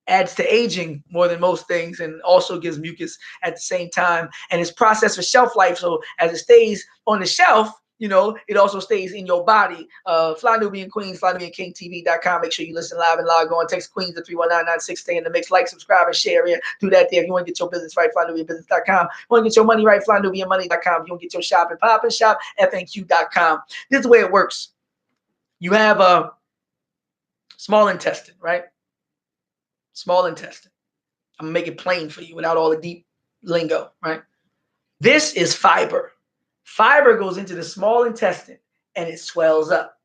adds to aging more than most things and also gives mucus at the same time, and it's processed for shelf life. So as it stays on the shelf, it also stays in your body. Fly Nubian Queens, FlyNubianKingTV.com. Make sure you listen live and log on. Text Queens to 31996. Stay in the mix. Like, subscribe, and share. Yeah, do that there. If you want to get your business right, FlyNubianBusiness.com. You want to get your money right, FlyNubianMoney.com. If you want to get your shopping popping, shop, FNQ.com. This is the way it works. You have a small intestine, right? Small intestine. I'm going to make it plain for you without all the deep lingo, right? This is fiber. Fiber goes into the small intestine and it swells up.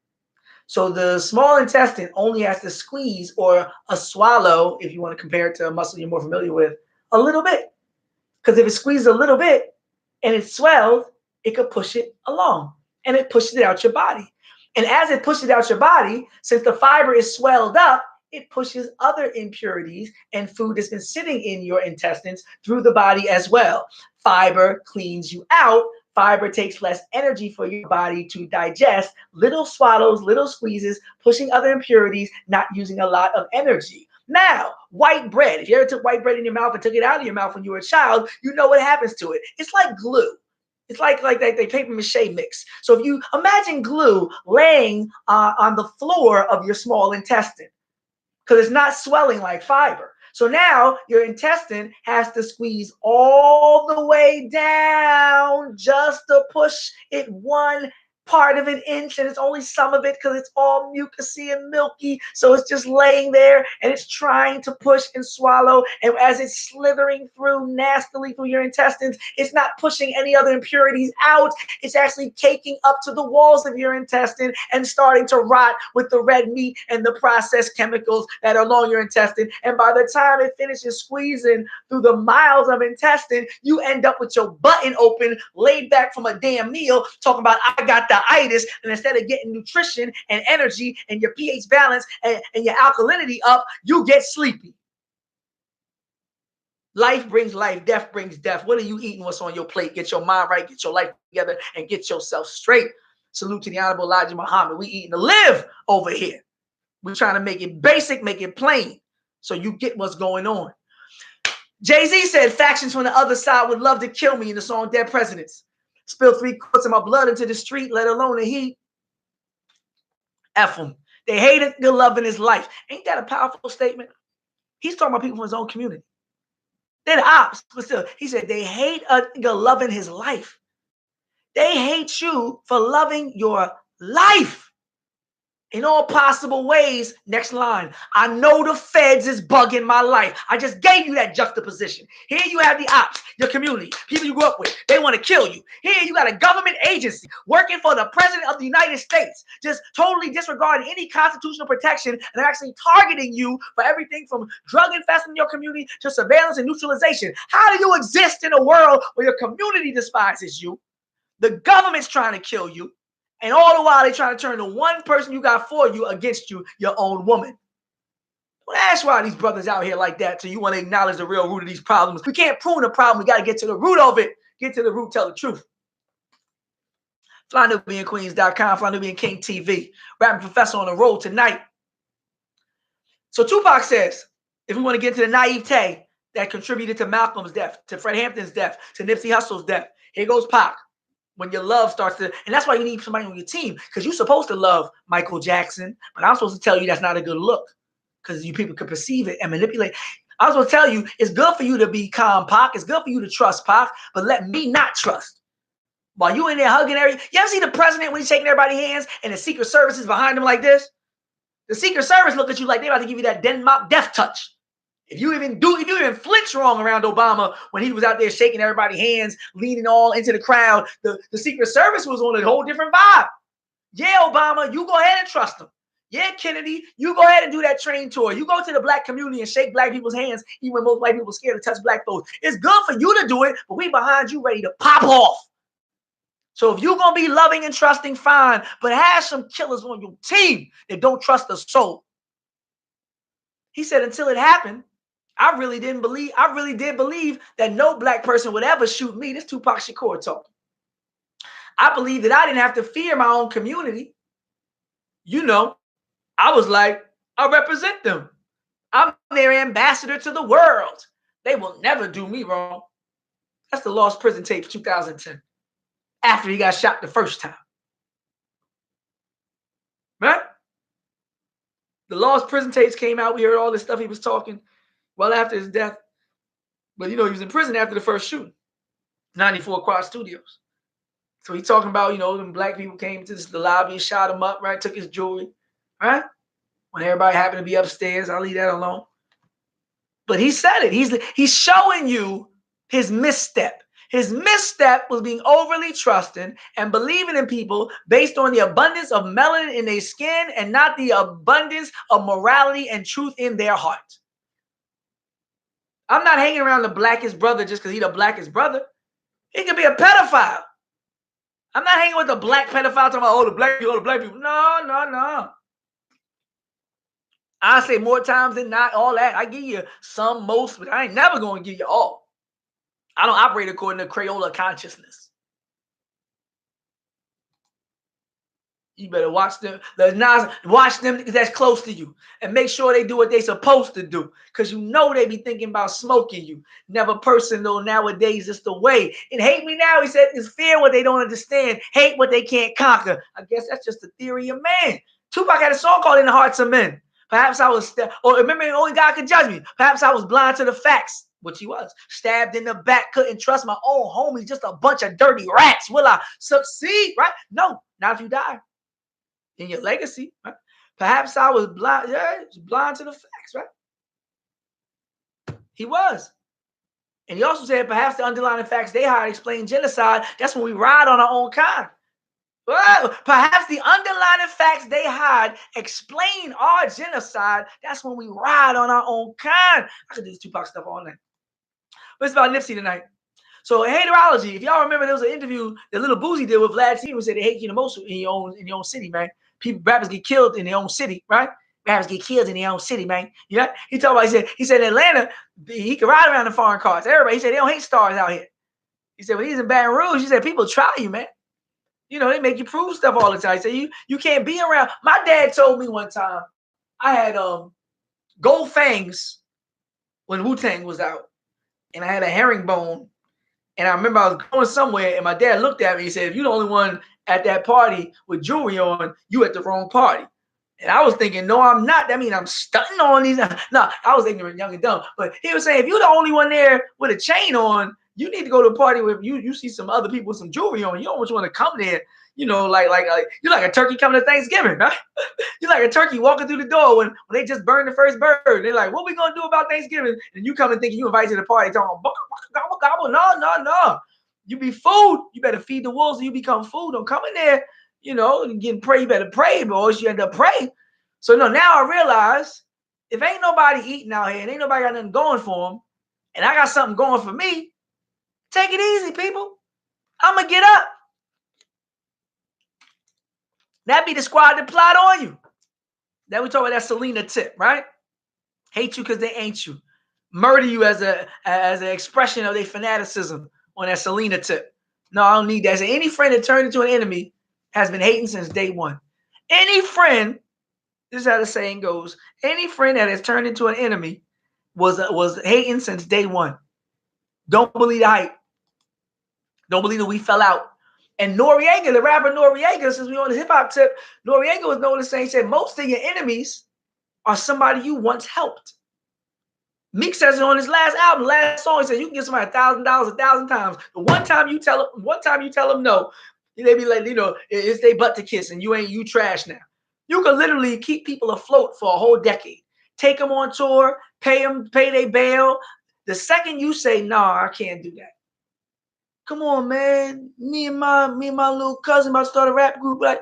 So the small intestine only has to squeeze or a swallow, if you want to compare it to a muscle you're more familiar with, a little bit. Because if it squeezes a little bit and it swells, it could push it along and it pushes it out your body. And as it pushes out your body, since the fiber is swelled up, it pushes other impurities and food that's been sitting in your intestines through the body as well. Fiber cleans you out. Fiber takes less energy for your body to digest. Little swallows, little squeezes, pushing other impurities, not using a lot of energy. Now, white bread. If you ever took white bread in your mouth and took it out of your mouth when you were a child, you know what happens to it. It's like glue. It's like they paper mache mix. So if you imagine glue laying on the floor of your small intestine, because it's not swelling like fiber. So now your intestine has to squeeze all the way down just to push it one part of an inch, and it's only some of it because it's all mucousy and milky. So it's just laying there and it's trying to push and swallow. And as it's slithering through nastily through your intestines, it's not pushing any other impurities out. It's actually caking up to the walls of your intestine and starting to rot with the red meat and the processed chemicals that are along your intestine. And by the time it finishes squeezing through the miles of intestine, you end up with your button open, laid back from a damn meal, talking about I got the itis, and instead of getting nutrition and energy and your pH balance and your alkalinity up, you get sleepy. Life brings life, death brings death. What are you eating? What's on your plate? Get your mind right, get your life together, and get yourself straight. Salute to the Honorable Elijah Muhammad. We eating to live over here. We're trying to make it basic, make it plain, so you get what's going on. Jay-Z said factions from the other side would love to kill me in the song Dead Presidents. Spilled 3 quarts of my blood into the street, let alone the heat. F them. They hated good loving his life. Ain't that a powerful statement? He's talking about people from his own community. They're the ops, but still, he said they hate a nigga loving his life. They hate you for loving your life in all possible ways. Next line. I know the feds is bugging my life. I just gave you that juxtaposition. Here you have the ops, your community, people you grew up with. They want to kill you. Here you got a government agency working for the president of the United States, just totally disregarding any constitutional protection, and they're actually targeting you for everything from drug infesting in your community to surveillance and neutralization. How do you exist in a world where your community despises you? The government's trying to kill you. And all the while, they're trying to turn the one person you got for you against you, your own woman. Don't ask why these brothers out here like that till you want to acknowledge the real root of these problems. We can't prune the problem. We got to get to the root of it. Get to the root, tell the truth. FlyNubianQueens.com, FlyNubian King TV. Rapping Professor on the road tonight. So Tupac says, if we want to get to the naivete that contributed to Malcolm's death, to Fred Hampton's death, to Nipsey Hussle's death, here goes Pac. When your love starts to, and that's why you need somebody on your team, because you're supposed to love Michael Jackson, but I'm supposed to tell you that's not a good look, because you people could perceive it and manipulate. I was going to tell you, it's good for you to be calm, Pac. It's good for you to trust Pac, but let me not trust. While you in there hugging everybody, you ever see the president when he's shaking everybody's hands and the Secret Service is behind him like this? The Secret Service look at you like they about to give you that Denmark death touch. If you even flinch wrong around Obama when he was out there shaking everybody's hands, leaning all into the crowd, the Secret Service was on a whole different vibe. Yeah, Obama, you go ahead and trust him. Yeah, Kennedy, you go ahead and do that train tour. You go to the black community and shake black people's hands, even when most white people are scared to touch black folks. It's good for you to do it, but we behind you ready to pop off. So if you're going to be loving and trusting, fine, but have some killers on your team that don't trust the soul. He said until it happened, I really did believe that no black person would ever shoot me. This Tupac Shakur talking. I believed that I didn't have to fear my own community. You know, I was like, I represent them. I'm their ambassador to the world. They will never do me wrong. That's the Lost Prison tape 2010. After he got shot the first time. Right? The Lost Prison tapes came out. We heard all this stuff he was talking well after his death. But, you know, he was in prison after the first shooting. 94 Quad Studios. So he talking about, you know, them black people came to the lobby and shot him up, right? Took his jewelry, right? When everybody happened to be upstairs. I'll leave that alone. But he said it. He's showing you his misstep. His misstep was being overly trusting and believing in people based on the abundance of melanin in their skin and not the abundance of morality and truth in their heart. I'm not hanging around the blackest brother just because he's the blackest brother. He could be a pedophile. I'm not hanging with the black pedophile talking about, oh, the black people. No. I say more times than not, all that. I give you some, most, but I ain't never going to give you all. I don't operate according to Crayola consciousness. You better watch them. Watch them because that's close to you. And make sure they do what they're supposed to do. Because you know they be thinking about smoking you. Never personal nowadays. It's the way. And hate me now, he said, is fear what they don't understand. Hate what they can't conquer. I guess that's just the theory of man. Tupac had a song called In the Hearts of Men. Perhaps I was, or remember, only God could judge me. Perhaps I was blind to the facts. Which he was. Stabbed in the back, couldn't trust my own homies, just a bunch of dirty rats. Will I succeed? Right? No, not if you die. In your legacy, right? Perhaps I was blind, blind to the facts, right? He was. And he also said perhaps the underlying facts they hide explain genocide. That's when we ride on our own kind. Well, perhaps the underlying facts they hide explain our genocide. That's when we ride on our own kind. I could do this Tupac stuff all night. But it's about Nipsey tonight. So haterology, if y'all remember, there was an interview that Little Boozy did with Vlad T, who said they hate you the most in your own city, man. Rappers get killed in their own city, right? Rappers get killed in their own city, man. You know? He told about, he said in Atlanta, he could ride around in foreign cars. Everybody, he said they don't hate stars out here. He said when he's in Baton Rouge, he said people try you, man. You know, they make you prove stuff all the time. He said you can't be around. My dad told me one time I had gold fangs when Wu-Tang was out. And I had a herringbone. And I remember I was going somewhere, and my dad looked at me and said, if you're the only one at that party with jewelry on, you at the wrong party. And I was thinking, no, I'm not. That means I'm stunting on these. No, I was ignorant, young and dumb. But he was saying, if you're the only one there with a chain on, you need to go to a party where you see some other people with some jewelry on. You don't want to come there, you know, like you're like a turkey coming to Thanksgibing, right? You're like a turkey walking through the door when they just burned the first bird. They're like, what we going to do about Thanksgiving? And you come and thinking you invited to the party talking, gobble, gobble. No. You be food. You better feed the wolves and you become food. Don't come in there, you know, and getting prey. You better pray, boys. You end up praying. So no, now I realize if ain't nobody eating out here and ain't nobody got nothing going for them, and I got something going for me, take it easy, people. I'm going to get up. That be the squad that plot on you. Then we talk about that Selena tip, right? Hate you because they ain't you. Murder you as an expression of their fanaticism on that Selena tip. No, I don't need that. So any friend that turned into an enemy has been hating since day one. Any friend, this is how the saying goes, any friend that has turned into an enemy was hating since day one. Don't believe the hype. Don't believe that we fell out. And Noriega, the rapper Noriega, since we on the hip hop tip, Noriega was known as saying, said most of your enemies are somebody you once helped. Meek says it on his last album, last song. He said you can give somebody $1,000 1,000 times. The one time you tell them no, they be like, it's they butt to kiss, and you trash now. You can literally keep people afloat for a whole decade. Take them on tour, pay their bail. The second you say, nah, I can't do that. Come on, man. Me and my little cousin about to start a rap group. Like,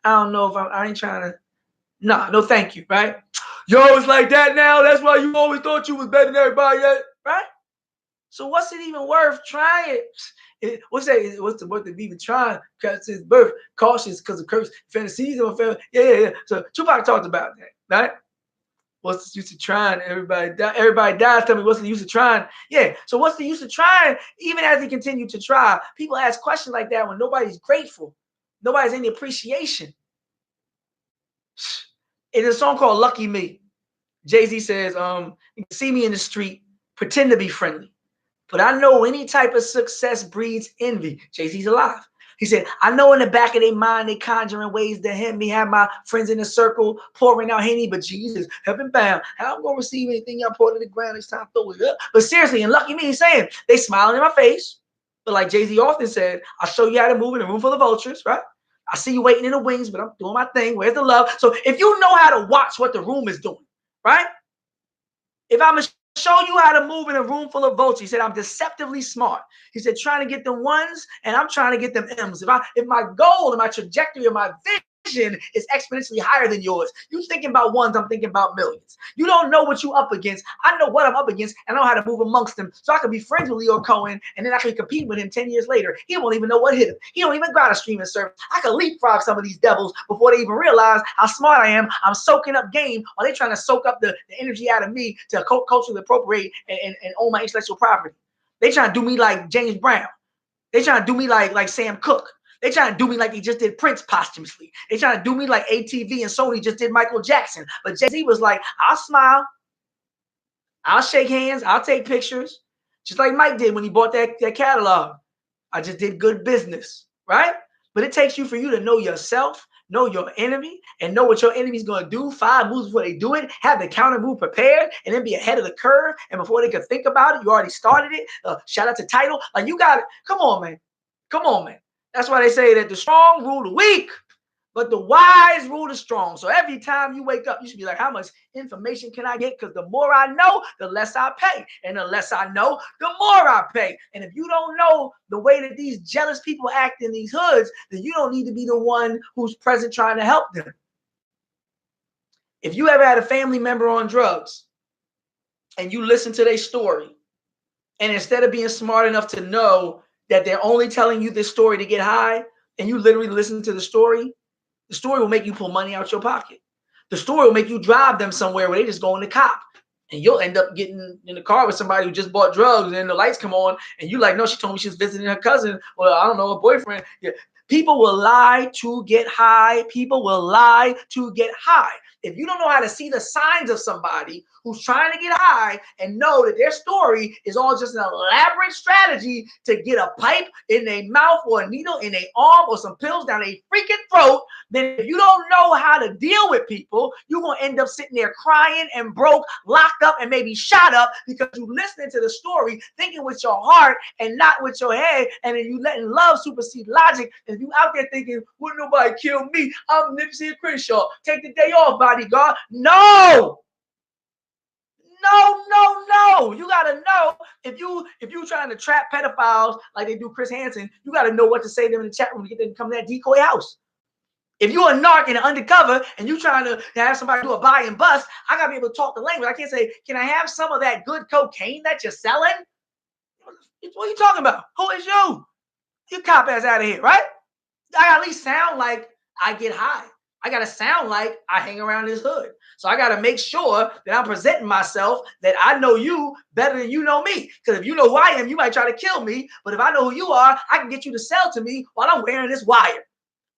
I don't know if I ain't trying to. Nah, no, thank you. Right? Yo, it's like that now. That's why you always thought you was better than everybody else, right? So what's it even worth trying? What's the even trying? Because his birth, cautious because of curse, fantasies of yeah. So Tupac talked about that, right? What's the use of trying? Everybody dies. Tell me what's the use of trying? Yeah. So what's the use of trying? Even as he continued to try, people ask questions like that when nobody's grateful, nobody's any appreciation. In a song called "Lucky Me," Jay-Z says, you can see me in the street, pretend to be friendly, but I know any type of success breeds envy. Jay-Z's alive. He said, I know in the back of their mind they conjuring ways to hit me, have my friends in a circle pouring out Henny, but Jesus, heaven bound, how I'm going to receive anything y'all pour to the ground? It's time to throw it up. But seriously, and lucky me, he's saying, they smiling in my face, but like Jay-Z often said, I'll show you how to move in a room full of vultures, right? I see you waiting in the wings, but I'm doing my thing. Where's the love? So if you know how to watch what the room is doing, right? If I'm going to show you how to move in a room full of vultures, he said, I'm deceptively smart. He said, trying to get them ones, and I'm trying to get them M's. If my goal and my trajectory and my vision is exponentially higher than yours, you thinking about ones, I'm thinking about millions. You don't know what you up against. I know what I'm up against, and I know how to move amongst them. So I can be friends with Leo Cohen, and then I can compete with him 10 years later. He won't even know what hit him. He don't even got a streaming service. I can leapfrog some of these devils before they even realize how smart I am. I'm soaking up game while they trying to soak up the energy out of me to culturally appropriate and own my intellectual property. They trying to do me like James Brown. They trying to do me like Sam Cooke. They trying to do me like they just did Prince posthumously. They trying to do me like ATV and Sony just did Michael Jackson. But Jay-Z was like, I'll smile. I'll shake hands. I'll take pictures. Just like Mike did when he bought that catalog. I just did good business, right? But it takes you for you to know yourself, know your enemy, and know what your enemy's going to do 5 moves before they do it, have the counter move prepared, and then be ahead of the curve. And before they could think about it, you already started it. Shout out to Title. Like, you got it. Come on, man. Come on, man. That's why they say that the strong rule the weak, but the wise rule the strong. So every time you wake up, you should be like, how much information can I get? Because the more I know, the less I pay. And the less I know, the more I pay. And if you don't know the way that these jealous people act in these hoods, then you don't need to be the one who's present trying to help them. If you ever had a family member on drugs and you listen to their story, and instead of being smart enough to know that they're only telling you this story to get high, and you literally listen to the story will make you pull money out your pocket. The story will make you drive them somewhere where they just go in the cop. And you'll end up getting in the car with somebody who just bought drugs, and then the lights come on, and you like, no, she told me she was visiting her cousin, or I don't know, a boyfriend. Yeah. People will lie to get high. People will lie to get high. If you don't know how to see the signs of somebody who's trying to get high and know that their story is all just an elaborate strategy to get a pipe in their mouth or a needle in their arm or some pills down their freaking throat, then if you don't know how to deal with people, you're going to end up sitting there crying and broke, locked up, and maybe shot up because you listening to the story, thinking with your heart and not with your head, and then you letting love supersede logic. And if you out there thinking, would nobody kill me? I'm Nipsey Crenshaw. Take the day off, bodyguard. No! No. You gotta know if you trying to trap pedophiles like they do Chris Hansen, you gotta know what to say to them in the chat room to get them to come to that decoy house. If you're a narc and an undercover and you trying to have somebody do a buy and bust, I gotta be able to talk the language. I can't say, can I have some of that good cocaine that you're selling? What are you talking about? Who is you? You cop ass out of here, right? I gotta at least sound like I get high. I got to sound like I hang around this hood. So I got to make sure that I'm presenting myself, that I know you better than you know me. Because if you know who I am, you might try to kill me. But if I know who you are, I can get you to sell to me while I'm wearing this wire.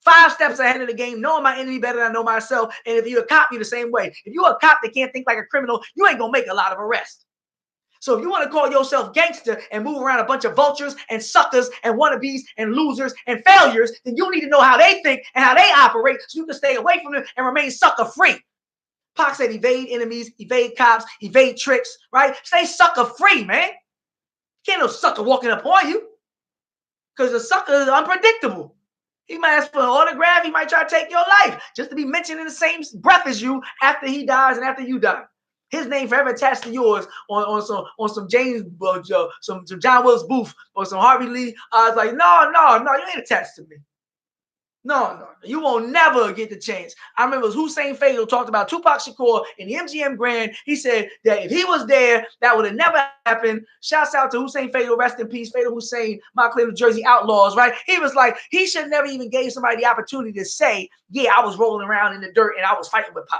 5 steps ahead of the game, knowing my enemy better than I know myself. And if you're a cop, you're the same way. If you're a cop that can't think like a criminal, you ain't going to make a lot of arrests. So if you want to call yourself gangster and move around a bunch of vultures and suckers and wannabes and losers and failures, then you need to know how they think and how they operate so you can stay away from them and remain sucker free. Pac said evade enemies, evade cops, evade tricks, right? Stay sucker free, man. Can't no sucker walking up on you, because the sucker is unpredictable. He might ask for an autograph. He might try to take your life just to be mentioned in the same breath as you after he dies and after you die. His name forever attached to yours on some James, some John Wilkes Booth or some Harvey Lee. I was like, no, you ain't attached to me. No, you won't never get the chance. I remember Hussein Fatal talked about Tupac Shakur in the MGM Grand. He said that if he was there, that would have never happened. Shouts out to Hussein Fatal, rest in peace, Fatal Hussein, Montclair, New Jersey Outlaws, right? He was like, he should never even gave somebody the opportunity to say, yeah, I was rolling around in the dirt and I was fighting with Pac.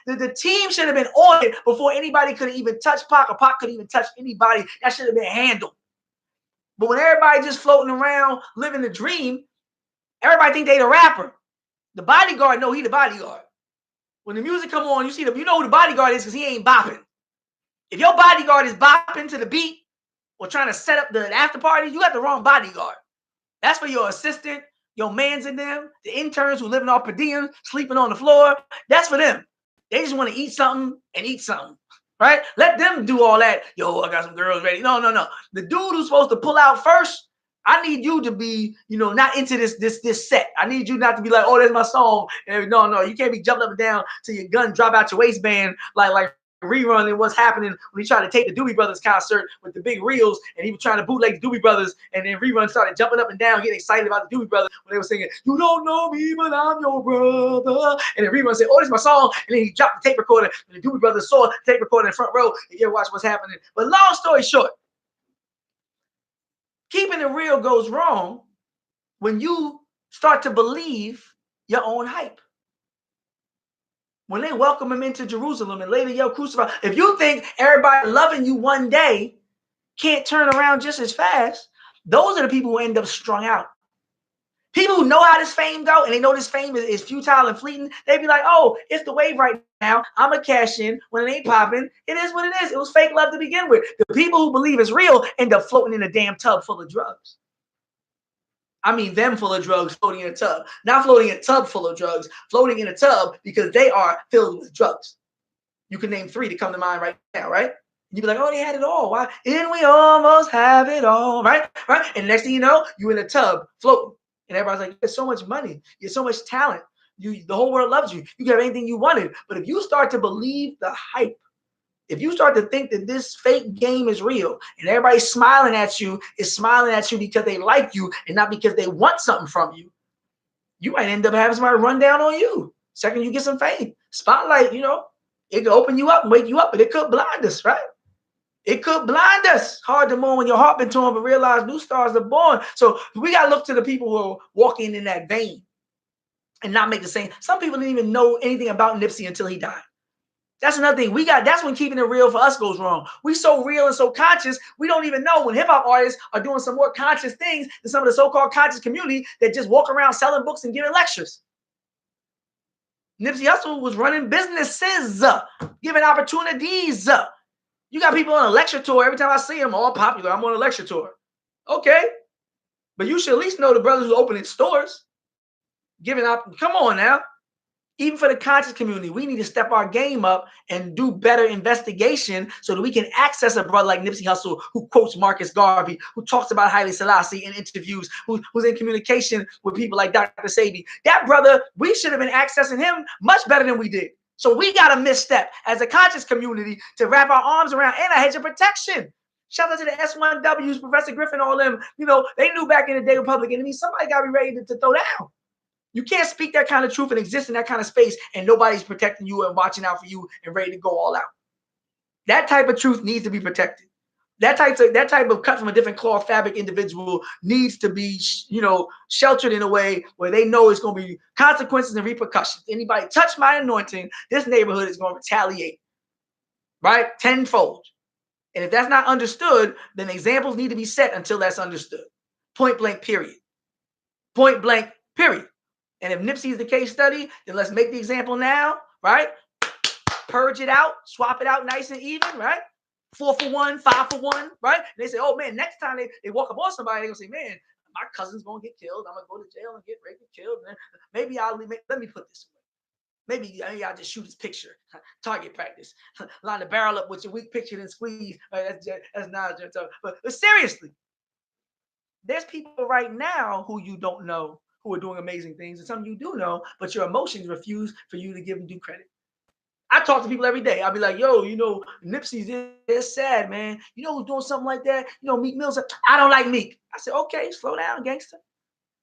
The team should have been on it before anybody could even touch Pac, or Pac could even touch anybody. That should have been handled. But when everybody just floating around, living the dream, everybody think they the rapper. The bodyguard know he the bodyguard. When the music come on, you know who the bodyguard is, because he ain't bopping. If your bodyguard is bopping to the beat or trying to set up the after party, you got the wrong bodyguard. That's for your assistant, your mans in them, the interns who living off per diem, sleeping on the floor. That's for them. They just want to eat something and eat something, right? Let them do all that. Yo, I got some girls ready. No. The dude who's supposed to pull out first, I need you to be, not into this set. I need you not to be like, oh, that's my song. And no, you can't be jumping up and down till your gun drop out your waistband like Rerun and what's happening when he tried to take the Doobie Brothers concert with the big reels, and he was trying to bootleg the Doobie Brothers, and then Rerun started jumping up and down, getting excited about the Doobie Brothers when they were singing, you don't know me, but I'm your brother. And then Rerun said, oh, this is my song. And then he dropped the tape recorder, and the Doobie Brothers saw the tape recorder in the front row, and you watch what's happening. But long story short, keeping it real goes wrong when you start to believe your own hype. When they welcome him into Jerusalem and later yell crucify, if you think everybody loving you one day can't turn around just as fast, those are the people who end up strung out. People who know how this fame go and they know this fame is futile and fleeting, they be like, oh, it's the wave right now. I'm going to cash in when it ain't popping. It is what it is. It was fake love to begin with. The people who believe it's real end up floating in a damn tub full of drugs. I mean, them full of drugs floating in a tub. Not floating in a tub full of drugs, floating in a tub because they are filled with drugs. You can name 3 to come to mind right now, right? You be like, oh, they had it all. Why? And we almost have it all, right? Right? And next thing you know, you in a tub floating. And everybody's like, you have so much money. You have so much talent. The whole world loves you. You can have anything you wanted. But if you start to believe the hype, if you start to think that this fake game is real and everybody's smiling at you, is smiling at you because they like you and not because they want something from you, you might end up having somebody run down on you. Second, you get some fame. Spotlight, it could open you up and wake you up, but it could blind us, right? It could blind us. Hard to mourn when your heart been torn, but realize new stars are born. So we got to look to the people who are walking in that vein and not make the same. Some people didn't even know anything about Nipsey until he died. That's another thing. That's when keeping it real for us goes wrong. We so real and so conscious, we don't even know when hip-hop artists are doing some more conscious things than some of the so-called conscious community that just walk around selling books and giving lectures. Nipsey Hussle was running businesses, giving opportunities. You got people on a lecture tour. Every time I see them, all popular, I'm on a lecture tour. Okay. But you should at least know the brothers who opening stores, giving up. Come on now. Even for the conscious community, we need to step our game up and do better investigation so that we can access a brother like Nipsey Hussle, who quotes Marcus Garvey, who talks about Haile Selassie in interviews, who's in communication with people like Dr. Sebi. That brother, we should have been accessing him much better than we did. So we got to misstep as a conscious community to wrap our arms around and a hedge of protection. Shout out to the S1Ws, Professor Griffin, all them. They knew back in the day with Public Enemy, somebody got to be ready to throw down. You can't speak that kind of truth and exist in that kind of space and nobody's protecting you and watching out for you and ready to go all out. That type of truth needs to be protected. That type of cut from a different cloth fabric individual needs to be, sheltered in a way where they know it's going to be consequences and repercussions. Anybody touch my anointing, this neighborhood is going to retaliate, right? Tenfold. And if that's not understood, then examples need to be set until that's understood. Point blank, period. Point blank, period. And if Nipsey is the case study, then let's make the example now, right? Purge it out, swap it out nice and even, right? 4 for 1, 5 for 1, right? And they say, oh man, next time they walk up on somebody, they're gonna say, man, my cousin's gonna get killed. I'm gonna go to jail and get raped and killed. And maybe let me put this away. Maybe I'll just shoot his picture. Target practice. Line the barrel up with your weak picture and squeeze. Right? That's not. But seriously, there's people right now who you don't know who are doing amazing things, and some you do know, but your emotions refuse for you to give them due credit. I talk to people every day. I'll be like, yo, Nipsey's this sad, man. You know who's doing something like that? Meek Mill's. I don't like Meek. I said, okay, slow down, gangster.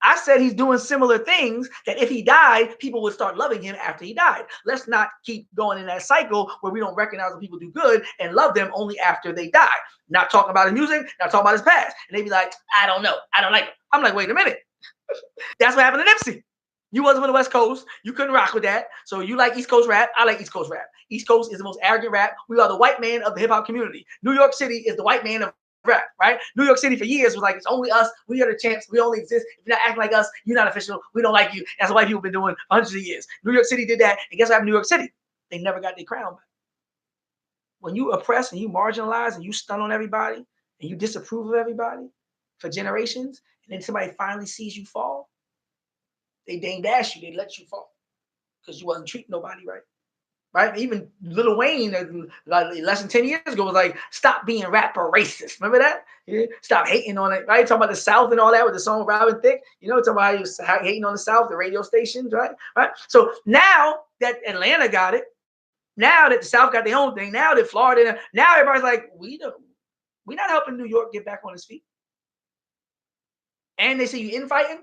I said he's doing similar things that if he died, people would start loving him after he died. Let's not keep going in that cycle where we don't recognize when people do good and love them only after they die. Not talking about his music, not talking about his past. And they be like, I don't know. I don't like him. I'm like, wait a minute. That's what happened to Nipsey. You wasn't from the West Coast. You couldn't rock with that. So you like East Coast rap. I like East Coast rap. East Coast is the most arrogant rap. We are the white man of the hip hop community. New York City is the white man of rap, right? New York City for years was like, it's only us. We are the champs. We only exist. If you're not acting like us, you're not official. We don't like you. That's what white people have been doing for hundreds of years. New York City did that. And guess what happened in New York City? They never got their crown back. When you oppress and you marginalize and you stun on everybody and you disapprove of everybody for generations, and then somebody finally sees you fall, they dang dash you. They let you fall because you wasn't treating nobody right. Right? Even Lil Wayne, like less than 10 years ago, was like, stop being rapper racist. Remember that? Yeah? Stop hating on it, right? Talking about the South and all that with the song Robin Thicke. Talking about how he was hating on the South, the radio stations, right? Right? So now that Atlanta got it, now that the South got their own thing, now that Florida, now everybody's like, we're not helping New York get back on his feet. And they say you infighting?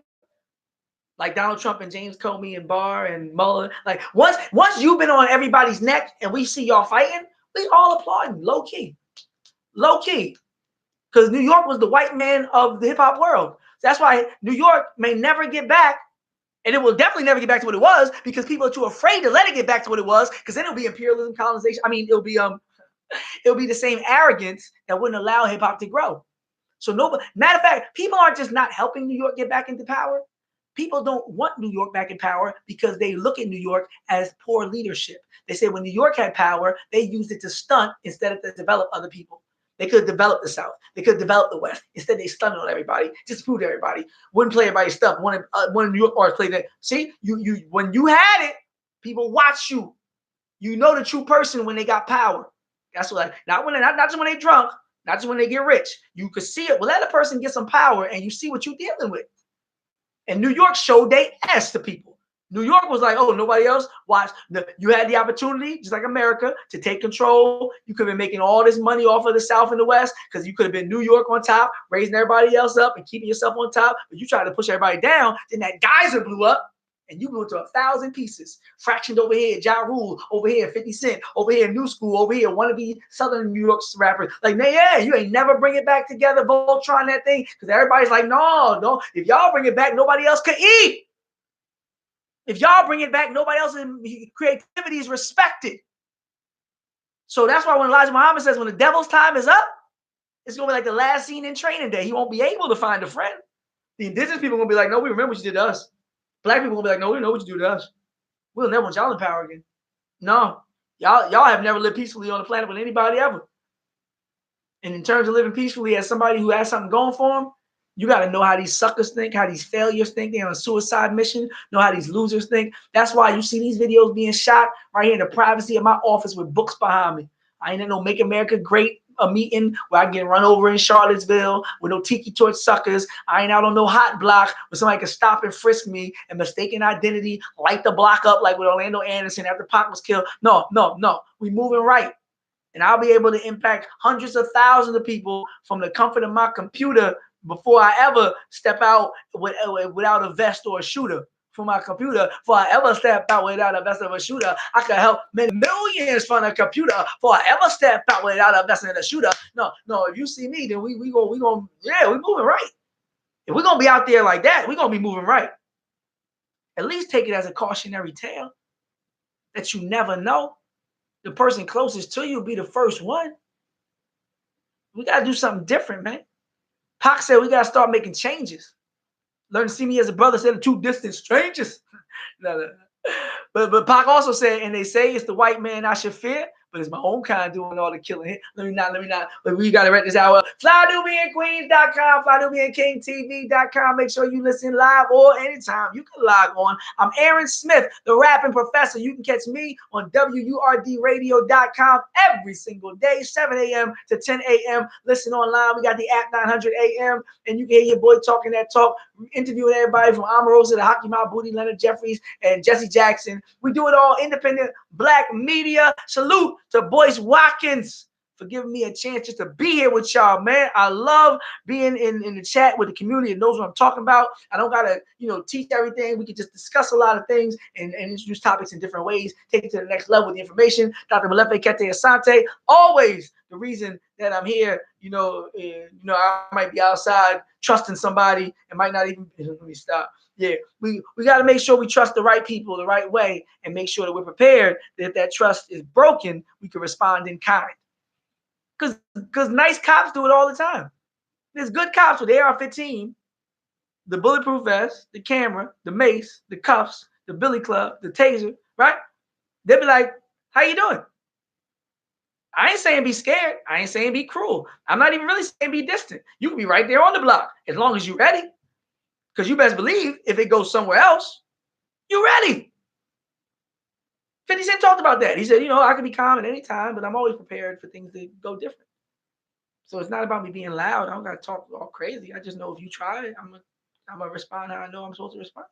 Like Donald Trump and James Comey and Barr and Mueller. Like once you've been on everybody's neck and we see y'all fighting, we all applauding, low key. Because New York was the white man of the hip hop world. That's why New York may never get back, and it will definitely never get back to what it was because people are too afraid to let it get back to what it was because then it'll be imperialism, colonization. I mean, it'll be the same arrogance that wouldn't allow hip hop to grow. So matter of fact, people aren't just not helping New York get back into power. People don't want New York back in power because they look at New York as poor leadership. They say when New York had power, they used it to stunt instead of to develop other people. They could develop the South. They could develop the West. Instead, they stunted on everybody, disapproved everybody, wouldn't play everybody's stuff. One of New York artists played that. See, you when you had it, people watch you. You know the true person when they got power. That's what. Not just when they drunk, not just when they get rich. You could see it. Well, let a person get some power, and you see what you're dealing with. And New York showed they ass to people. New York was like, oh, nobody else watch. You had the opportunity, just like America, to take control. You could have been making all this money off of the South and the West because you could have been New York on top, raising everybody else up and keeping yourself on top. But you tried to push everybody down. Then that geyser blew up and you blew it to 1,000 pieces. Fractioned over here, Ja Rule, over here, 50 Cent, over here, New School, over here, wannabe Southern New York rappers. Like, man, yeah, you ain't never bring it back together, Voltron, that thing. Because everybody's like, no. If y'all bring it back, nobody else can eat. If y'all bring it back, nobody else's creativity is respected. So that's why when Elijah Muhammad says when the devil's time is up, it's going to be like the last scene in Training Day. He won't be able to find a friend. The indigenous people are going to be like, no, we remember what you did to us. Black people will be like, no, we know what you do to us. We'll never want y'all in power again. No, y'all have never lived peacefully on the planet with anybody ever. And in terms of living peacefully as somebody who has something going for them, you got to know how these suckers think, how these failures think. They're on a suicide mission. Know how these losers think. That's why you see these videos being shot right here in the privacy of my office with books behind me. I ain't in no Make America Great a meeting where I get run over in Charlottesville with no tiki torch suckers. I ain't out on no hot block where somebody can stop and frisk me and mistaken identity, light the block up like with Orlando Anderson after Pac was killed. No. We moving right. And I'll be able to impact hundreds of thousands of people from the comfort of my computer before I ever step out without a vest or a shooter from my computer before I ever step out without a vest of a shooter. I can help many millions from the computer before I ever step out without a vest of a shooter. No, if you see me, then we moving right. If we're gonna be out there like that, we're gonna be moving right. At least take it as a cautionary tale that you never know. The person closest to you will be the first one. We gotta do something different, man. Pac said we gotta start making changes. Learn to see me as a brother instead of two distant strangers. No. But Pac also said, and they say it's the white man I should fear, but it's my own kind doing all the killing here. Let me not. But we got to wrap this out. FlyNubianQueens.com, FlyNubianKingTV.com. Make sure you listen live or anytime. You can log on. I'm Aaron Smith, the rapping professor. You can catch me on WURDradio.com every single day, 7 a.m. to 10 a.m. Listen online. We got the app 900 a.m. and you can hear your boy talking that talk, interviewing everybody from Omarosa to Hockey My Booty, Leonard Jeffries, and Jesse Jackson. We do it all independent black media. Salute to Boyce Watkins for giving me a chance just to be here with y'all, man. I love being in the chat with the community and knows what I'm talking about. I don't gotta, teach everything. We can just discuss a lot of things and introduce topics in different ways, take it to the next level with the information. Dr. Malefe Kete Asante, always the reason that I'm here. I might be outside trusting somebody and might not even. Let me stop. Yeah, we got to make sure we trust the right people the right way and make sure that we're prepared that if that trust is broken, we can respond in kind. Because nice cops do it all the time. There's good cops with AR-15, the bulletproof vest, the camera, the mace, the cuffs, the billy club, the taser, right? They'll be like, how you doing? I ain't saying be scared. I ain't saying be cruel. I'm not even really saying be distant. You can be right there on the block as long as you're ready. Because you best believe if it goes somewhere else, you're ready. 50 Cent talked about that. He said, I can be calm at any time, but I'm always prepared for things to go different. So it's not about me being loud. I don't got to talk all crazy. I just know if you try it, I'm going to respond how I know I'm supposed to respond.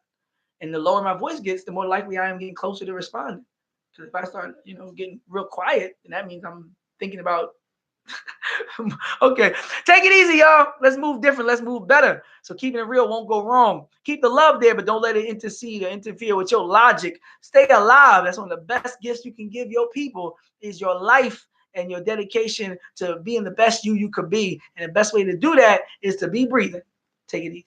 And the lower my voice gets, the more likely I am getting closer to responding. Because if I start, getting real quiet, then that means I'm thinking about okay, take it easy, y'all. Let's move different. Let's move better. So keeping it real won't go wrong. Keep the love there, but don't let it intercede or interfere with your logic. Stay alive. That's one of the best gifts you can give your people is your life and your dedication to being the best you could be. And the best way to do that is to be breathing. Take it easy.